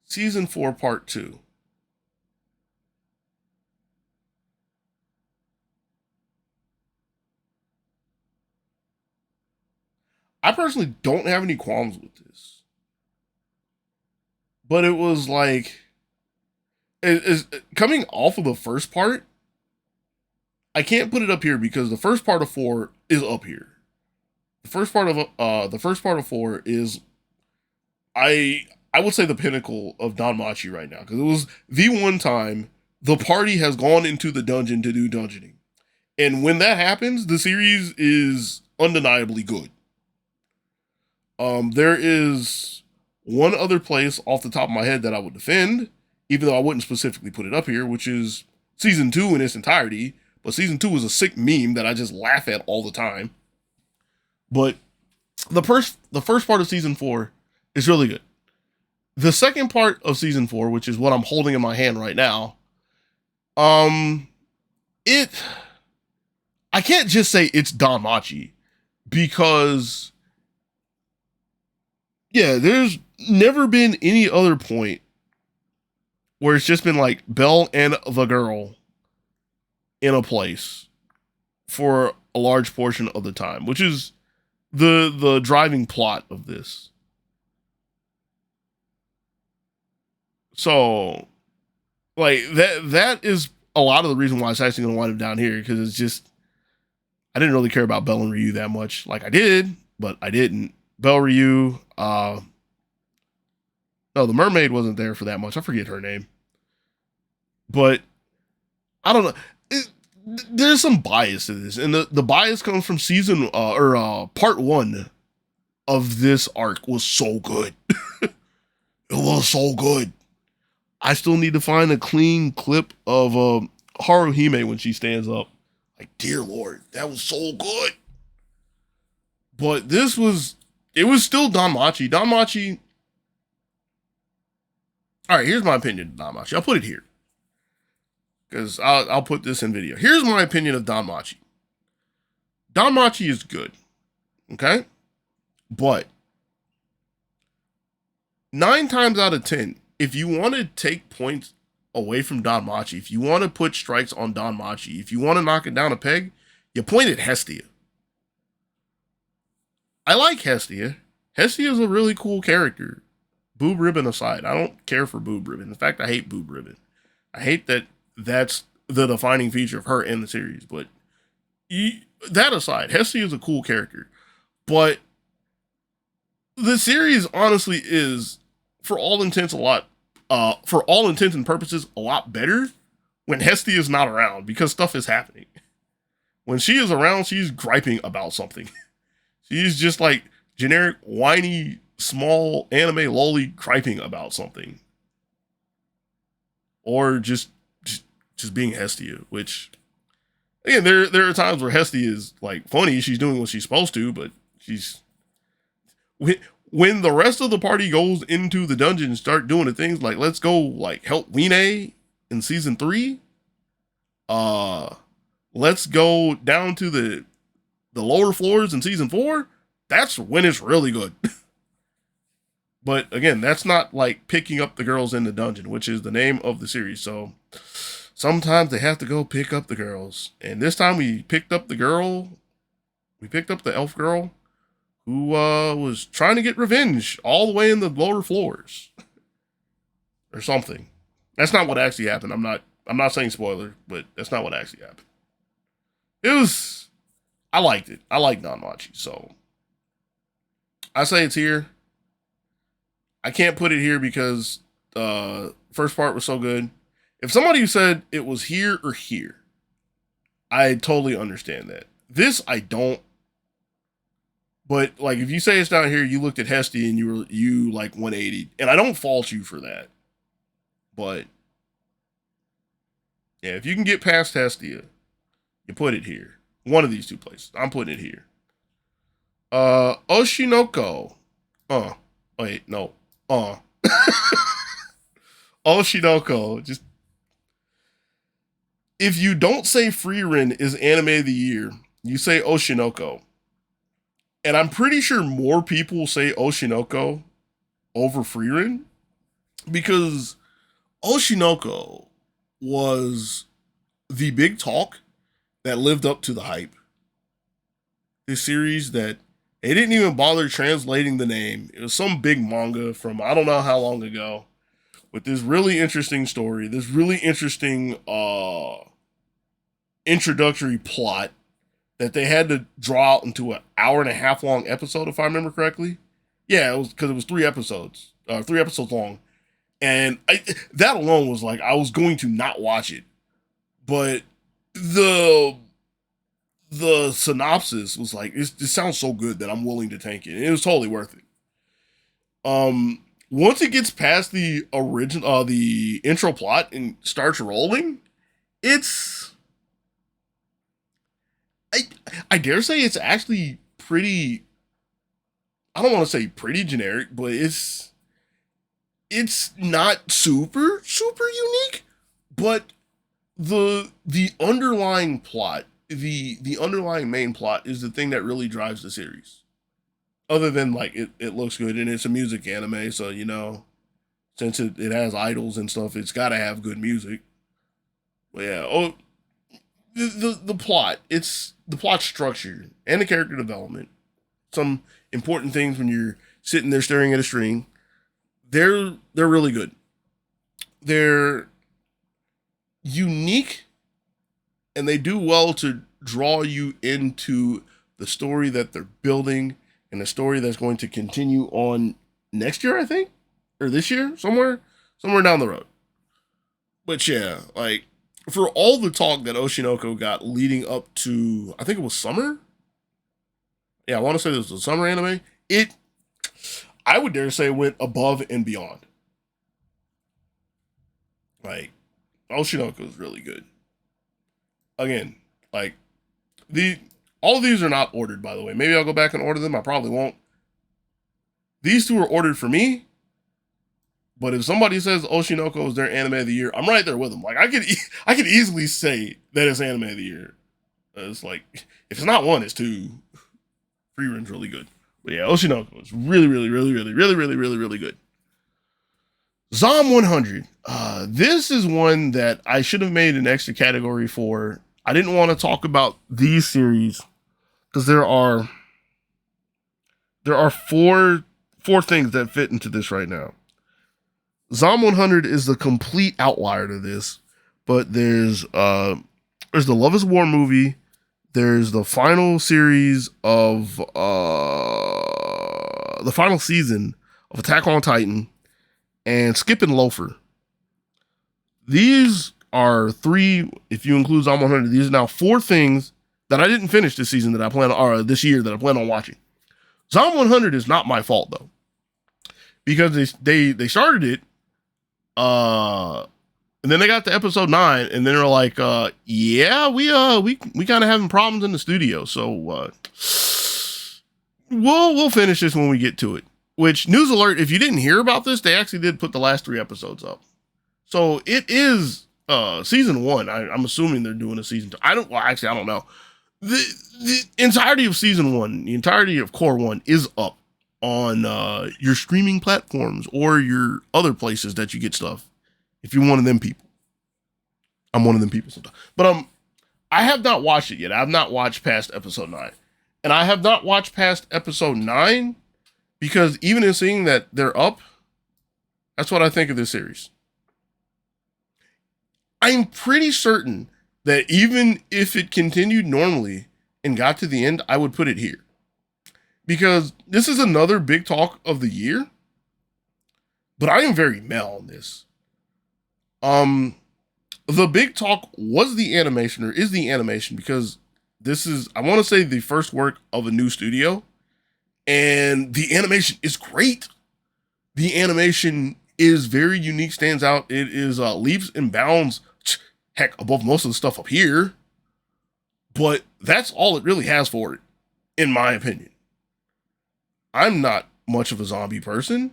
Season 4, Part 2. I personally don't have any qualms with this. But it was like, is coming off of the first part, I can't put it up here because the first part of 4 is up here. The first part of 4 is I would say the pinnacle of DanMachi right now, because it was the one time the party has gone into the dungeon to do dungeoning. And when that happens, the series is undeniably good. There is one other place off the top of my head that I would defend, even though I wouldn't specifically put it up here, which is season 2 in its entirety. But season 2 is a sick meme that I just laugh at all the time. But the first part of season 4 is really good. The second part of season 4, which is what I'm holding in my hand right now, I can't just say it's DanMachi, because yeah, there's never been any other point where it's just been like Belle and the girl in a place for a large portion of the time, which is the driving plot of this. So, like, that is a lot of the reason why it's actually going to wind up down here, because it's just, I didn't really care about Belle and Ryu that much. Like, I did, but I didn't. Belle, Ryu, no, the mermaid wasn't there for that much. I forget her name. But, I don't know. There's some bias to this, and the bias comes from part 1 of this arc was so good. It was so good. I still need to find a clean clip of Haruhime when she stands up. Like, dear Lord, that was so good. But it was still DanMachi. DanMachi. All right, here's my opinion of DanMachi. I'll put it here, because I'll put this in video. Here's my opinion of DanMachi. DanMachi is good, okay? But 9 times out of 10, if you want to take points away from DanMachi, if you want to put strikes on DanMachi, if you want to knock it down a peg, you point at Hestia. I like Hestia. Hestia is a really cool character. Boob Ribbon aside, I don't care for Boob Ribbon. In fact, I hate Boob Ribbon. I hate that that's the defining feature of her in the series. But that aside, Hestia is a cool character. But the series honestly is, for all intents, a lot for all intents and purposes, a lot better when Hestia is not around because stuff is happening. When she is around, she's griping about something. She's just like generic, whiny, small anime loli griping about something. Or just being Hestia, which, again, there are times where Hestia is like funny. She's doing what she's supposed to, but she's... When the rest of the party goes into the dungeon and start doing the things like, let's go like help Wine in season 3. Let's go down to the lower floors in season 4. That's when it's really good. But again, that's not like picking up the girls in the dungeon, which is the name of the series. So sometimes they have to go pick up the girls. And this time we picked up the girl. We picked up the elf girl who was trying to get revenge all the way in the lower floors. Or something. That's not what actually happened. I'm not saying spoiler, but that's not what actually happened. I liked it. I like Danmachi, so I say it's here. I can't put it here because first part was so good. If somebody said it was here or here, I totally understand that. This I don't. But like if you say it's down here, you looked at Hestia and you like 180, and I don't fault you for that. But yeah, if you can get past Hestia, you put it here. One of these two places. I'm putting it here. Oshinoko. Wait, no. Oshinoko. Just, if you don't say Frieren is anime of the year, you say Oshinoko. And I'm pretty sure more people say Oshinoko over Frieren because Oshinoko was the big talk that lived up to the hype. This series that they didn't even bother translating the name. It was some big manga from I don't know how long ago with this really interesting story, this really interesting introductory plot that they had to draw out into an hour and a half long episode, if I remember correctly. Yeah, it was because it was 3 episodes long. And that alone was like, I was going to not watch it. But the synopsis was like, it sounds so good that I'm willing to take it. And it was totally worth it. Once it gets past the original, the intro plot and starts rolling, it's, I dare say it's actually pretty, I don't want to say pretty generic, but it's not super unique, but the underlying plot, the underlying main plot is the thing that really drives the series. Other than like it looks good and it's a music anime, so you know, since it has idols and stuff, it's got to have good music. But yeah, the plot, it's the plot structure and the character development. Some important things when you're sitting there staring at a string. They're really good. They're unique, and they do well to draw you into the story that they're building and the story that's going to continue on next year, I think, or this year, somewhere down the road. But yeah, like for all the talk that Oshinoko got leading up to, I think it was summer. Yeah, I want to say this was a summer anime. I would dare say, went above and beyond. Like, Oshinoko is really good. Again, like, all of these are not ordered, by the way. Maybe I'll go back and order them. I probably won't. These two are ordered for me. But if somebody says Oshinoko is their anime of the year, I'm right there with them. Like, I could easily say that it's anime of the year. It's like, if it's not one, it's two. Freeren's really good. But yeah, Oshinoko is really good. Zom 100. This is one that I should have made an extra category for. I didn't want to talk about these series because there are four things that fit into this right now. Zom 100 is the complete outlier to this, but there's the Love is War movie. There's the final series of the final season of Attack on Titan, and Skip and Loafer. These are 3, if you include Zom 100, these are now 4 things that I didn't finish this season that I plan on, or this year that I plan on watching. Zom 100 is not my fault though, because they started it, and then they got to episode 9, and then they're like, yeah, we kind of having problems in the studio, so we'll finish this when we get to it. Which, news alert, if you didn't hear about this, they actually did put the last 3 episodes up. So it is season 1. I'm assuming they're doing a season 2. I don't know. The entirety of season 1, the entirety of core 1 is up on your streaming platforms or your other places that you get stuff. If you're one of them people. I'm one of them people sometimes. But I have not watched it yet. I have not watched past episode 9. And I have not watched past episode 9 because even in seeing that they're up, that's what I think of this series. I'm pretty certain that even if it continued normally and got to the end, I would put it here. Because this is another big talk of the year. But I am very meh on this. The big talk was the animation, or is the animation, because this is, I want to say, the first work of a new studio. And the animation is great. The animation is very unique, stands out. It is leaps and bounds, heck, above most of the stuff up here. But that's all it really has for it, in my opinion. I'm not much of a zombie person,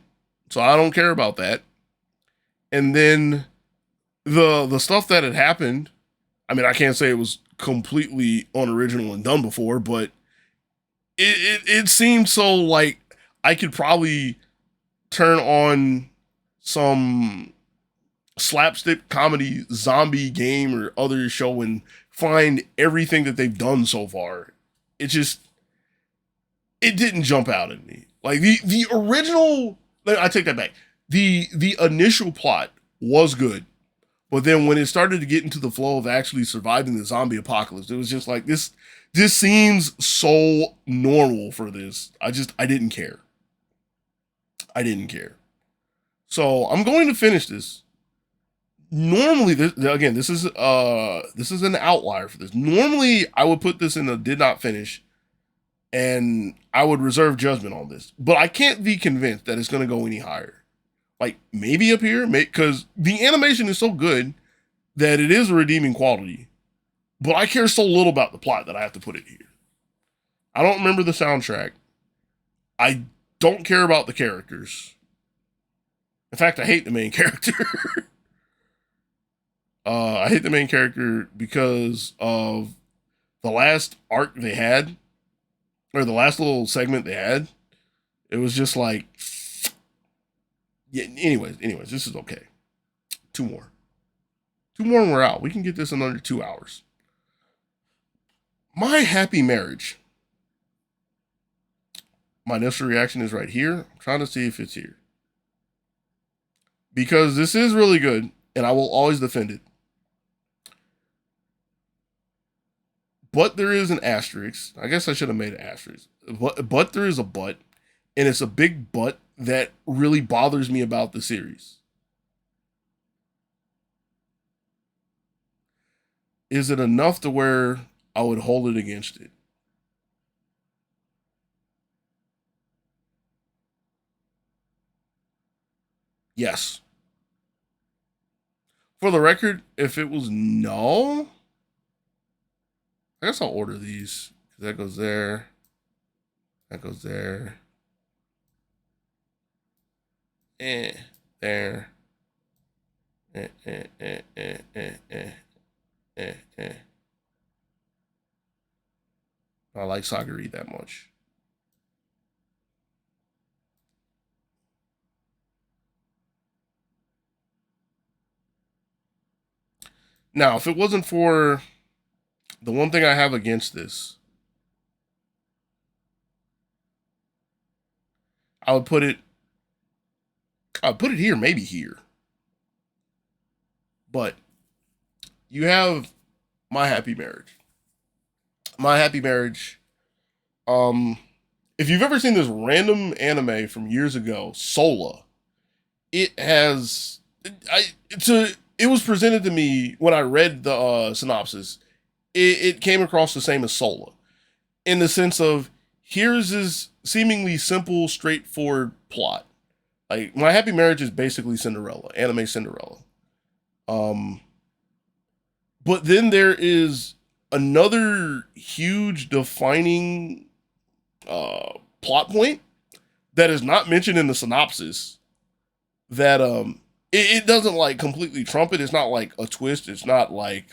so I don't care about that. And then the stuff that had happened, I mean, I can't say it was completely unoriginal and done before, but it seemed so like I could probably turn on some slapstick comedy zombie game or other show and find everything that they've done so far. It didn't jump out at me. Like the original, I take that back. The initial plot was good. But then when it started to get into the flow of actually surviving the zombie apocalypse, it was just like, this seems so normal for this. I didn't care. I didn't care. So I'm going to finish this. Normally, this is an outlier for this. Normally, I would put this in a did not finish, and I would reserve judgment on this. But I can't be convinced that it's going to go any higher. Like, maybe up here, because the animation is so good that it is a redeeming quality. But I care so little about the plot that I have to put it here. I don't remember the soundtrack. I don't care about the characters. In fact, I hate the main character. I hate the main character because of the last arc they had, or the last little segment they had. It was just like, yeah, anyways, this is okay. 2 more and we're out. We can get this in under 2 hours. My Happy Marriage. My initial reaction is right here. I'm trying to see if it's here. Because this is really good, and I will always defend it. But there is an asterisk. I guess I should have made an asterisk. But there is a but, and it's a big but that really bothers me about the series. Is it enough to where I would hold it against it? Yes. For the record, if it was no, I guess I'll order these. That goes there. That goes there. There. I like Sagari that much. Now, if it wasn't for the one thing I have against this, I'd put it here, maybe here. But you have My Happy Marriage. My Happy Marriage. If you've ever seen this random anime from years ago, Sola, it has it was presented to me when I read the synopsis. It came across the same as Sola, in the sense of here's this seemingly simple, straightforward plot. Like My Happy Marriage is basically Cinderella, anime Cinderella. Um, but then there is another huge defining plot point that is not mentioned in the synopsis. That it doesn't like completely trump it. It's not like a twist. It's not like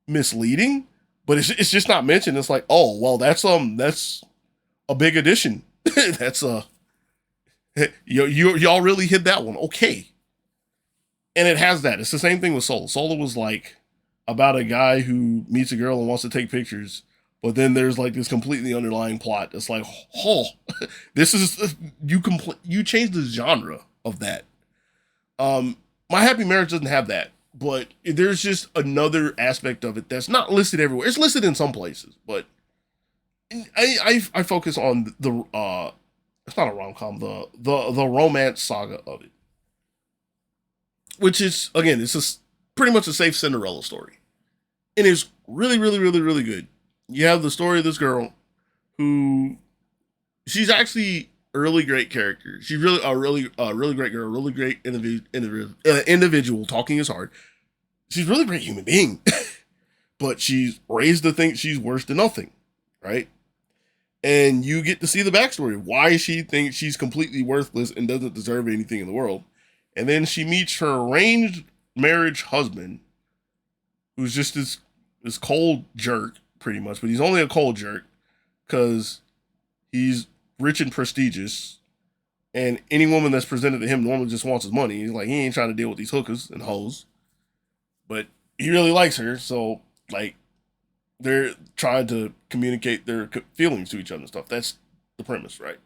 misleading, but it's just not mentioned. It's like, oh well, that's a big addition. That's y'all really hit that one, okay? And it has that. It's the same thing with Soul. Soul was like about a guy who meets a girl and wants to take pictures, but then there's like this completely underlying plot. It's like, oh, this is you changed the genre of that. My Happy Marriage doesn't have that, but there's just another aspect of it that's not listed everywhere. It's listed in some places, but I focus on the it's not a rom-com, the romance saga of it, which is, again, it's just pretty much a safe Cinderella story, and it's really really really really good. You have the story of this girl who, she's actually a really great character. She's really really great girl, really great individual. Talking is hard. She's a really great human being, but she's raised to think she's worse than nothing, right? And you get to see the backstory of why she thinks she's completely worthless and doesn't deserve anything in the world. And then she meets her arranged marriage husband, who's just this cold jerk, pretty much. But he's only a cold jerk because he's rich and prestigious. And any woman that's presented to him normally just wants his money. He's like, he ain't trying to deal with these hookers and hoes. But he really likes her, so, like, they're trying to communicate their feelings to each other and stuff. That's the premise, right?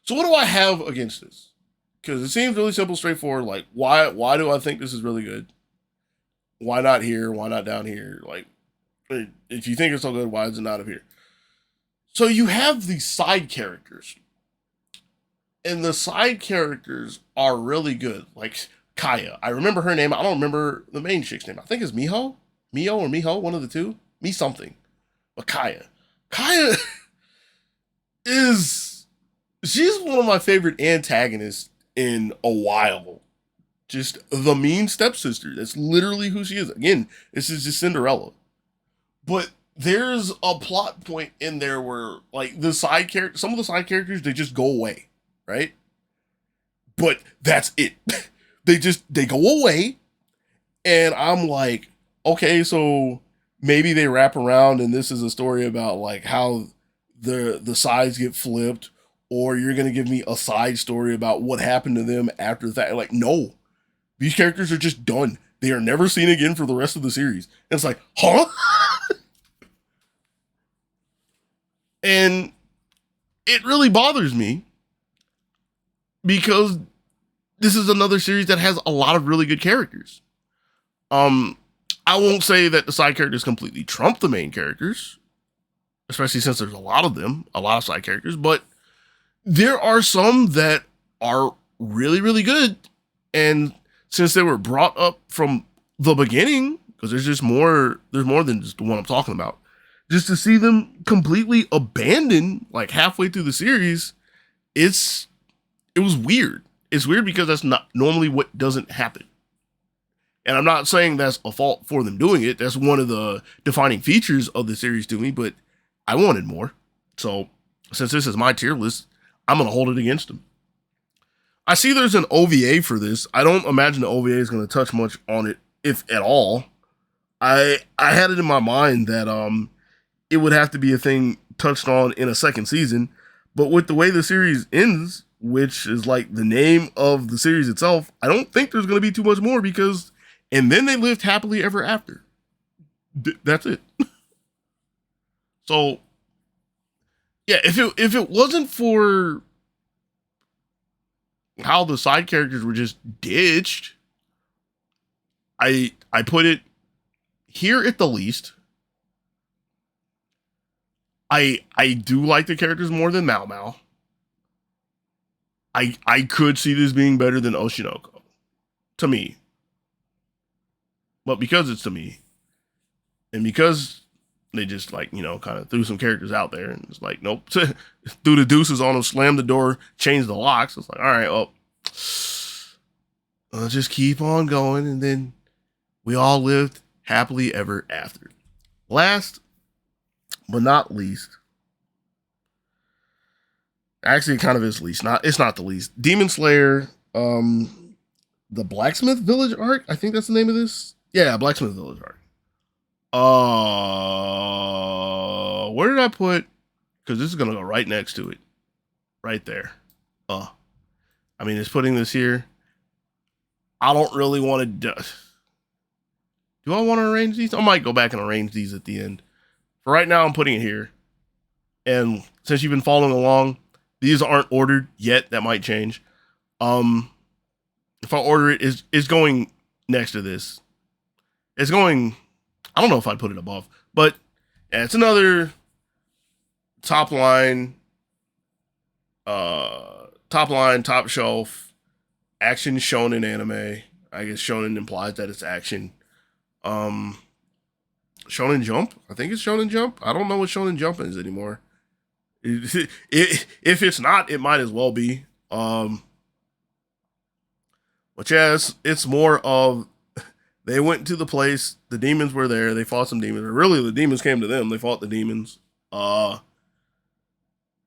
So what do I have against this? Because it seems really simple, straightforward. Like, why do I think this is really good? Why not here? Why not down here? Like, if you think it's so good, why is it not up here? So you have these side characters. And the side characters are really good. Like Kaya. I remember her name. I don't remember the main chick's name. I think it's Miho. Mio or Miho, one of the two. Me something. But Kaya. Kaya she's one of my favorite antagonists in a while. Just the mean stepsister. That's literally who she is. Again, this is just Cinderella. But there's a plot point in there where, like, some of the side characters, they just go away, right? But that's it. they go away, and I'm like, okay, so maybe they wrap around and this is a story about like how the sides get flipped, or you're gonna give me a side story about what happened to them after that. Like, no, these characters are just done. They are never seen again for the rest of the series. And it's like, huh? And it really bothers me because this is another series that has a lot of really good characters. I won't say that the side characters completely trump the main characters, especially since there's a lot of them, a lot of side characters, but there are some that are really, really good. And since they were brought up from the beginning, because there's more than just the one I'm talking about, just to see them completely abandoned like halfway through the series, it was weird. It's weird because that's not normally what doesn't happen. And I'm not saying that's a fault for them doing it. That's one of the defining features of the series to me, but I wanted more. So since this is my tier list, I'm going to hold it against them. I see there's an OVA for this. I don't imagine the OVA is going to touch much on it, if at all. I had it in my mind that it would have to be a thing touched on in a second season, but with the way the series ends, which is like the name of the series itself, I don't think there's going to be too much more because, and then they lived happily ever after. That's it. So, yeah, if it wasn't for how the side characters were just ditched, I put it here at the least. I do like the characters more than Mao Mao. I could see this being better than Oshinoko to me, but because it's to me, and because they just like kind of threw some characters out there and it's like nope, threw the deuces on them, slammed the door, changed the locks. It's like all right, well, I'll just keep on going, and then we all lived happily ever after. Last but not least, actually, it kind of is least. It's not the least. Demon Slayer, the Blacksmith Village arc. I think that's the name of this. Yeah, Blacksmith Village arc. Where did I put? Because this is gonna go right next to it, right there. I mean, it's putting this here. I don't really want to. Do I want to arrange these? I might go back and arrange these at the end. For right now, I'm putting it here. And since you've been following along, these aren't ordered yet. That might change. If I order it, it's going next to this. It's going. I don't know if I'd put it above, but yeah, it's another top line, top shelf action shonen anime. I guess shonen implies that it's action. Shonen Jump. I think it's Shonen Jump. I don't know what Shonen Jump is anymore. If it's not, it might as well be. Which it's more of they went to the place, the demons were there, they fought some demons. Or really, the demons came to them. They fought the demons.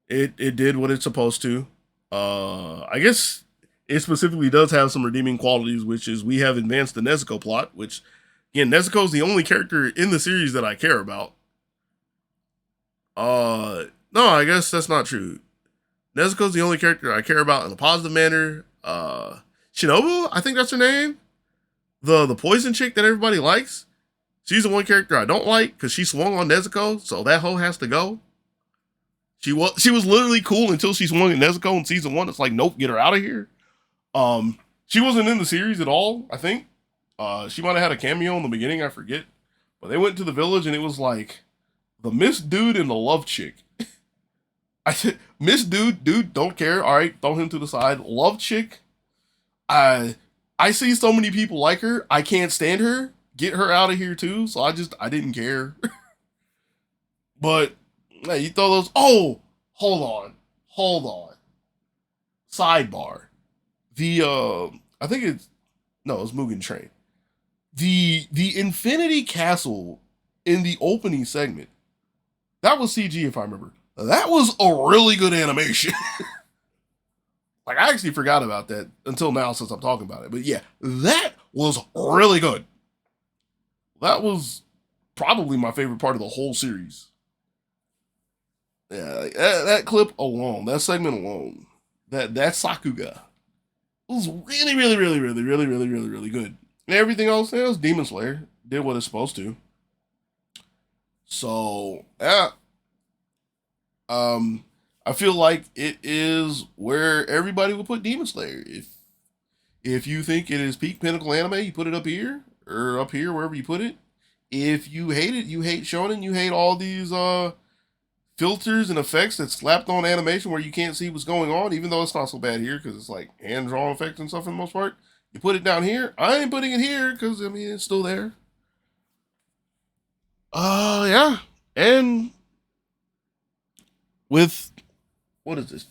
It did what it's supposed to. I guess it specifically does have some redeeming qualities, which is we have advanced the Nezuko plot, which again, Nezuko's the only character in the series that I care about. No, I guess that's not true. Nezuko's the only character I care about in a positive manner. Shinobu, I think that's her name. The poison chick that everybody likes. She's the one character I don't like because she swung on Nezuko, so that hoe has to go. She was literally cool until she swung at Nezuko in season 1. It's like, nope, get her out of here. She wasn't in the series at all, I think. She might have had a cameo in the beginning, I forget. But they went to the village and it was like the Miss Dude and the Love Chick. I said, Miss Dude, don't care. All right, throw him to the side. Love Chick, I see so many people like her. I can't stand her. Get her out of here too. So I didn't care. But hey, you throw those. Oh, hold on. Sidebar. I think it's Mugen Train. The Infinity Castle in the opening segment, that was CG if I remember. That was a really good animation. Like, I actually forgot about that until now since I'm talking about it. But yeah, that was really good. That was probably my favorite part of the whole series. Yeah, that clip alone, that segment alone, that Sakuga was really, really, really, really, really, really, really, really good. And everything else, was Demon Slayer. Did what it's supposed to. So, yeah. I feel like it is where everybody would put Demon Slayer. If you think it is peak pinnacle anime, you put it up here or up here, wherever you put it. If you hate it, you hate shonen, you hate all these filters and effects that slapped on animation where you can't see what's going on, even though it's not so bad here because it's like hand drawn effects and stuff for the most part. You put it down here. I ain't putting it here because I mean it's still there. Yeah, and with what is this?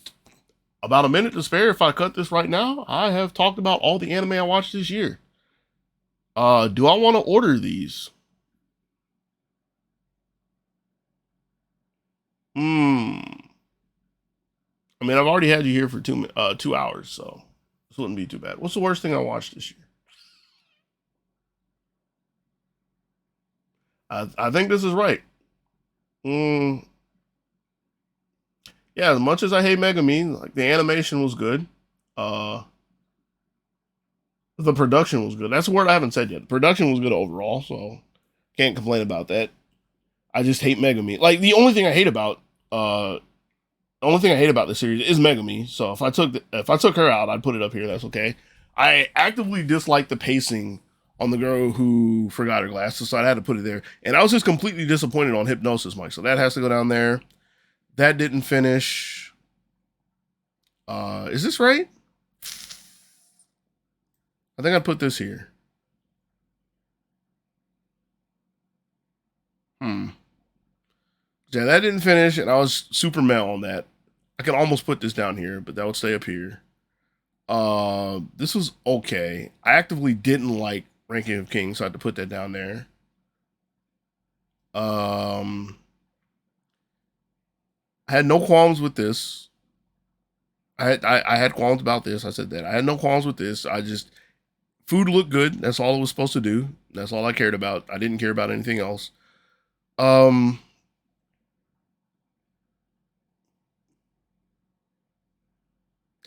About a minute to spare. If I cut this right now, I have talked about all the anime I watched this year. Do I want to order these? I mean, I've already had you here for 2 hours, so this wouldn't be too bad. What's the worst thing I watched this year? I think this is right. Yeah, as much as I hate Megami, like the animation was good. The production was good. That's a word I haven't said yet. The production was good overall, so can't complain about that. I just hate Megami. Like the only thing I hate about the series is Megami. So if I took her out, I'd put it up here. That's okay. I actively dislike the pacing on the girl who forgot her glasses, so I had to put it there. And I was just completely disappointed on Hypnosis Mike, so that has to go down there. That didn't finish. Is this right? I think I put this here. Yeah, that didn't finish, and I was super mad on that. I can almost put this down here, but that would stay up here. This was okay. I actively didn't like Ranking of Kings, so I had to put that down there. I had no qualms with this. I had qualms about this. I said that. I had no qualms with this. I just food looked good. That's all it was supposed to do. That's all I cared about. I didn't care about anything else.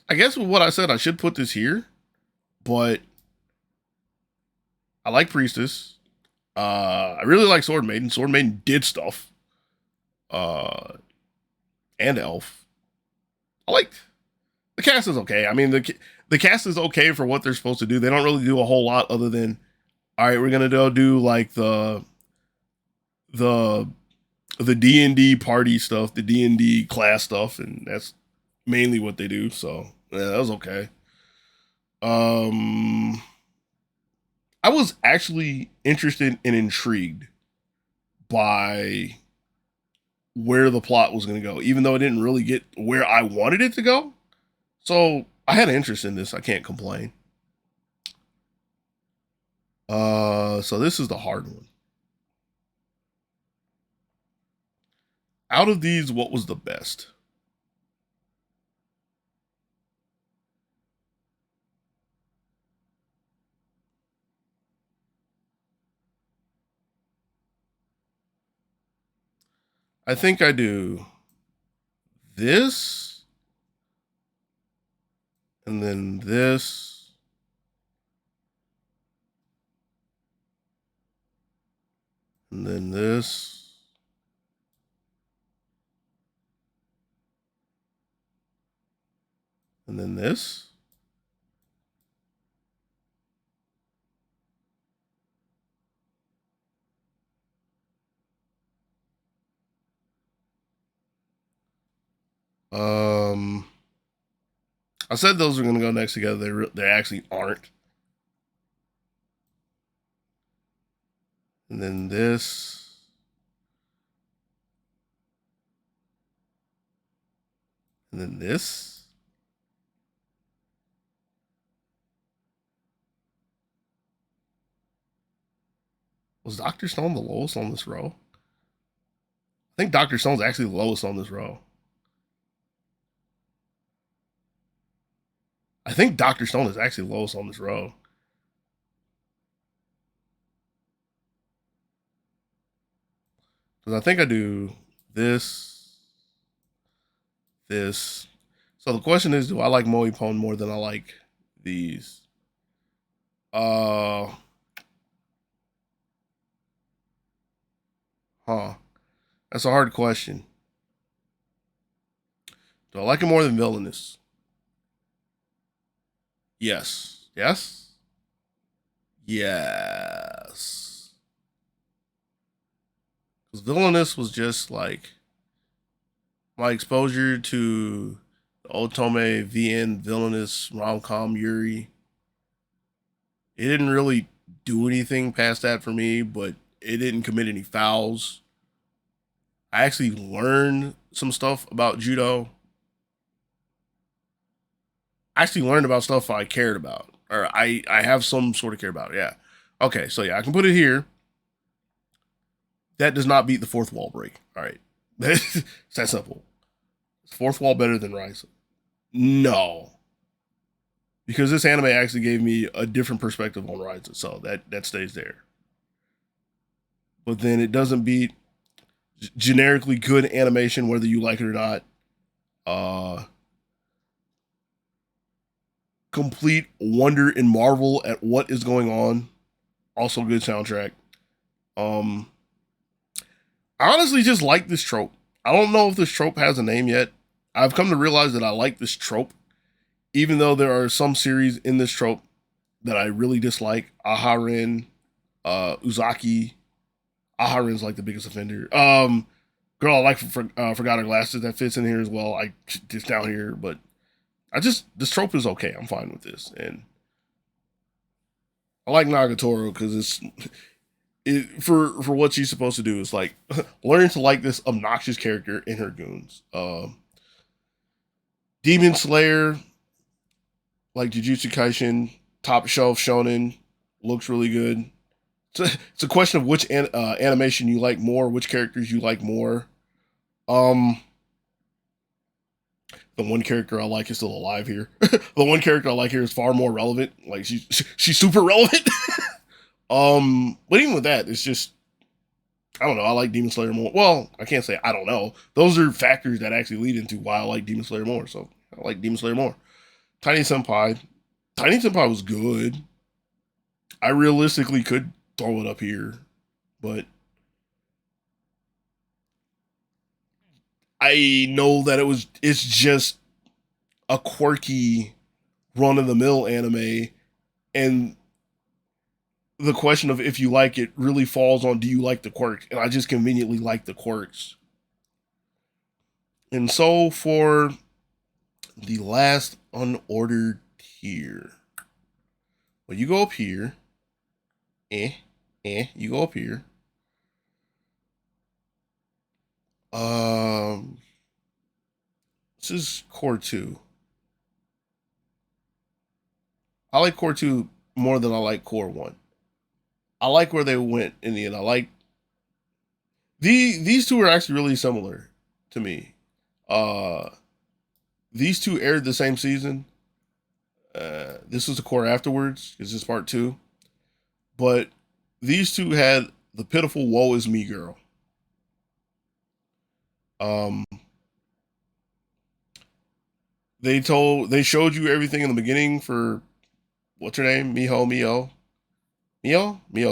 I guess with what I said, I should put this here, but I like Priestess. I really like Sword Maiden. Sword Maiden did stuff. And Elf. I liked the cast is okay. I mean the cast is okay for what they're supposed to do. They don't really do a whole lot other than, all right, we're gonna go do like the D&D party stuff, the D&D class stuff, and that's mainly what they do. So yeah, that was okay. I was actually interested and intrigued by where the plot was going to go, even though it didn't really get where I wanted it to go. So I had an interest in this. I can't complain. So this is the hard one. Out of these, what was the best? I think I do this, and then this, and then this, and then this. I said those are going to go next together. They actually aren't. And then this. And then this. Was Dr. Stone the lowest on this row? I think Dr. Stone's actually the lowest on this row. I think Dr. Stone is actually lowest on this row. Because I think I do this, this. So the question is, do I like Moe Pone more than I like these? Huh. That's a hard question. Do I like it more than Villainous? Yes. Yes? Yes. Because Villainous was just like my exposure to the Otome, VN, Villainous, rom-com, Yuri. It didn't really do anything past that for me, but it didn't commit any fouls. I actually learned some stuff about judo. I actually learned about stuff I cared about, or I have some sort of care about. Yeah. Okay, so yeah, I can put it here. That does not beat the fourth wall break. All right, it's that simple. Fourth wall better than Rise? No, because this anime actually gave me a different perspective on Rise, so that stays there. But then it doesn't beat generically good animation, whether you like it or not. Complete wonder and marvel at what is going on. Also good soundtrack. I honestly just like this trope. I don't know if this trope has a name yet. I've come to realize that I like this trope, even though there are some series in this trope that I really dislike. Aharin, Uzaki. Aharin's like the biggest offender. Girl, I like forgot her glasses. That fits in here as well. I just down here, but This trope is okay. I'm fine with this, and I like Nagatoro because for what she's supposed to do is like learn to like this obnoxious character in her goons. Demon Slayer, like Jujutsu Kaisen, top shelf shonen, looks really good. It's a question of which animation you like more, which characters you like more. Um, the one character I like is still alive here. The one character I like here is far more relevant. Like she's super relevant. But even with that, it's just I don't know. I like Demon Slayer more. Well, I can't say I don't know. Those are factors that actually lead into why I like Demon Slayer more. So I like Demon Slayer more. Tiny Senpai. Tiny Senpai was good. I realistically could throw it up here, but I know that it's just a quirky run of the mill anime, and the question of if you like it really falls on do you like the quirk, and I just conveniently like the quirks. And so for the last unordered tier, well, you go up here, you go up here. This is core 2. I like core 2 more than I like core 1. I like where they went in the end. I like these two are actually really similar to me. These two aired the same season. This was the core afterwards. This is part 2. But these two had the pitiful woe is me girl. They showed you everything in the beginning for what's her name? Mio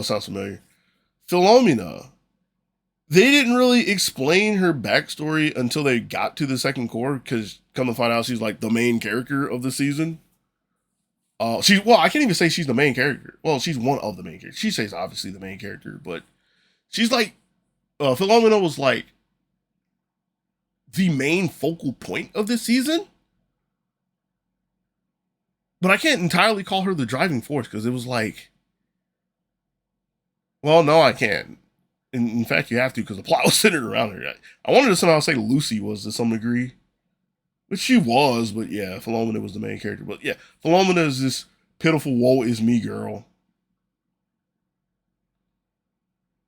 sounds familiar. Philomena. They didn't really explain her backstory until they got to the second core, because come to find out she's like the main character of the season. I can't even say she's the main character. Well, she's one of the main characters. She says obviously the main character, but she's like Philomena was like the main focal point of this season. But I can't entirely call her the driving force because it was like, well, no, I can't. In fact, you have to because the plot was centered around her. I wanted to somehow say Lucy was to some degree, which she was, but yeah, Philomena was the main character. But yeah, Philomena is this pitiful woe is me girl.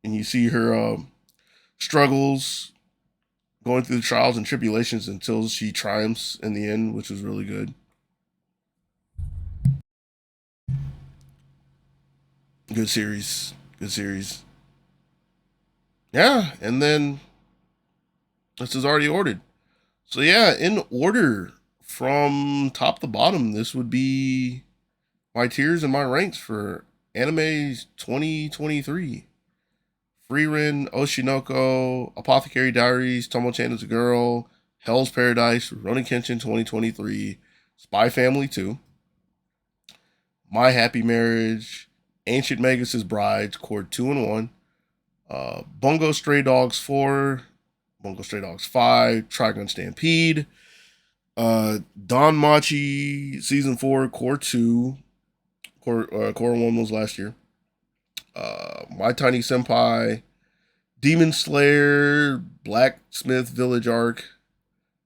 And you see her struggles, going through the trials and tribulations until she triumphs in the end, which was really good. Good series. Good series. Yeah, and then this is already ordered. So yeah, in order from top to bottom, this would be my tiers and my ranks for animes 2023. Frieren, Oshinoko, Apothecary Diaries, Tomo-chan is a Girl, Hell's Paradise, Rurouni Kenshin 2023, Spy Family 2, My Happy Marriage, Ancient Magus' Brides, Core 2 and 1, Bungo Stray Dogs 4, Bungo Stray Dogs 5, Trigun Stampede, Don Machi Season 4, Core 2, Core 1 was last year, My Tiny Senpai, Demon Slayer, Blacksmith Village Arc,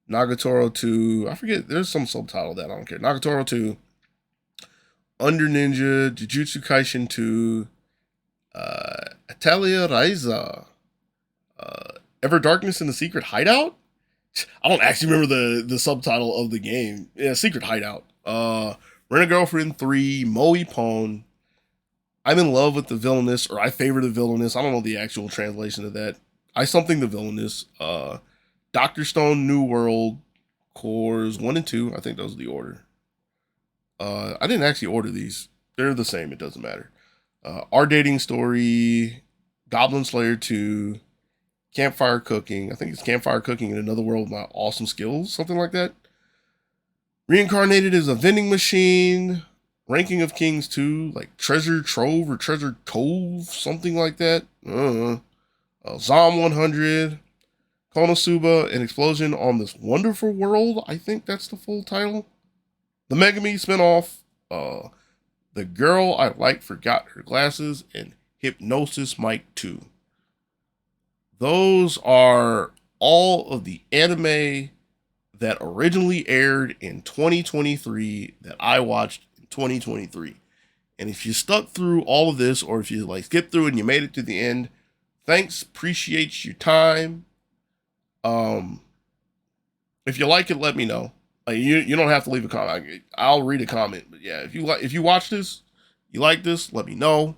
Nagatoro 2, I forget, there's some subtitle that I don't care, Nagatoro 2, Under Ninja, Jujutsu Kaisen 2, Atelier Ryza, Ever Darkness in the Secret Hideout? I don't actually remember the subtitle of the game. Yeah, Secret Hideout. Rent a Girlfriend 3, Moe Pon. I'm in love with the villainess, or I favor the villainess. I don't know the actual translation of that. I something the villainous. Dr. Stone New World, cores 1 and 2. I think those are the order. I didn't actually order these. They're the same. It doesn't matter. Our Dating Story, Goblin Slayer 2, Campfire Cooking. I think it's Campfire Cooking in Another World with My Awesome Skills, something like that. Reincarnated as a Vending Machine, Ranking of Kings 2, like Treasure Trove or Treasure Cove, something like that. Zom 100, Konosuba, An Explosion on This Wonderful World. I think that's the full title. the Megami spinoff, The Girl I Like Forgot Her Glasses, and Hypnosis Mike 2. Those are all of the anime that originally aired in 2023 that I watched in 2023. And if you stuck through all of this, or if you like skipped through and you made it to the end, thanks, appreciate your time. If you like it, let me know. Like, you don't have to leave a comment. I'll read a comment. But yeah, if you watch this, you like this, let me know.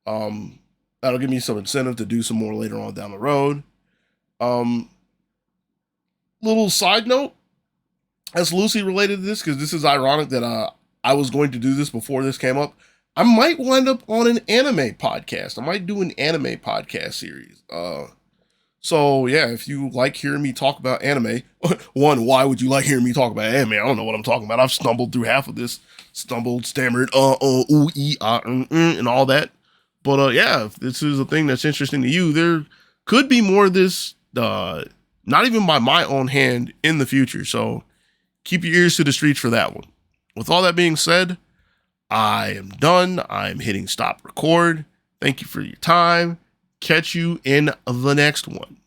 That'll give me some incentive to do some more later on down the road. Little side note, that's loosely related to this, because this is ironic that I was going to do this before this came up. I might wind up on an anime podcast. I might do an anime podcast series. So yeah, if you like hearing me talk about anime, one, why would you like hearing me talk about anime? I don't know what I'm talking about. I've stumbled through half of this, stammered, ooh, and all that. But yeah, if this is a thing that's interesting to you, there could be more of this, not even by my own hand, in the future. So keep your ears to the streets for that one. With all that being said, I am done. I'm hitting stop record. Thank you for your time. Catch you in the next one.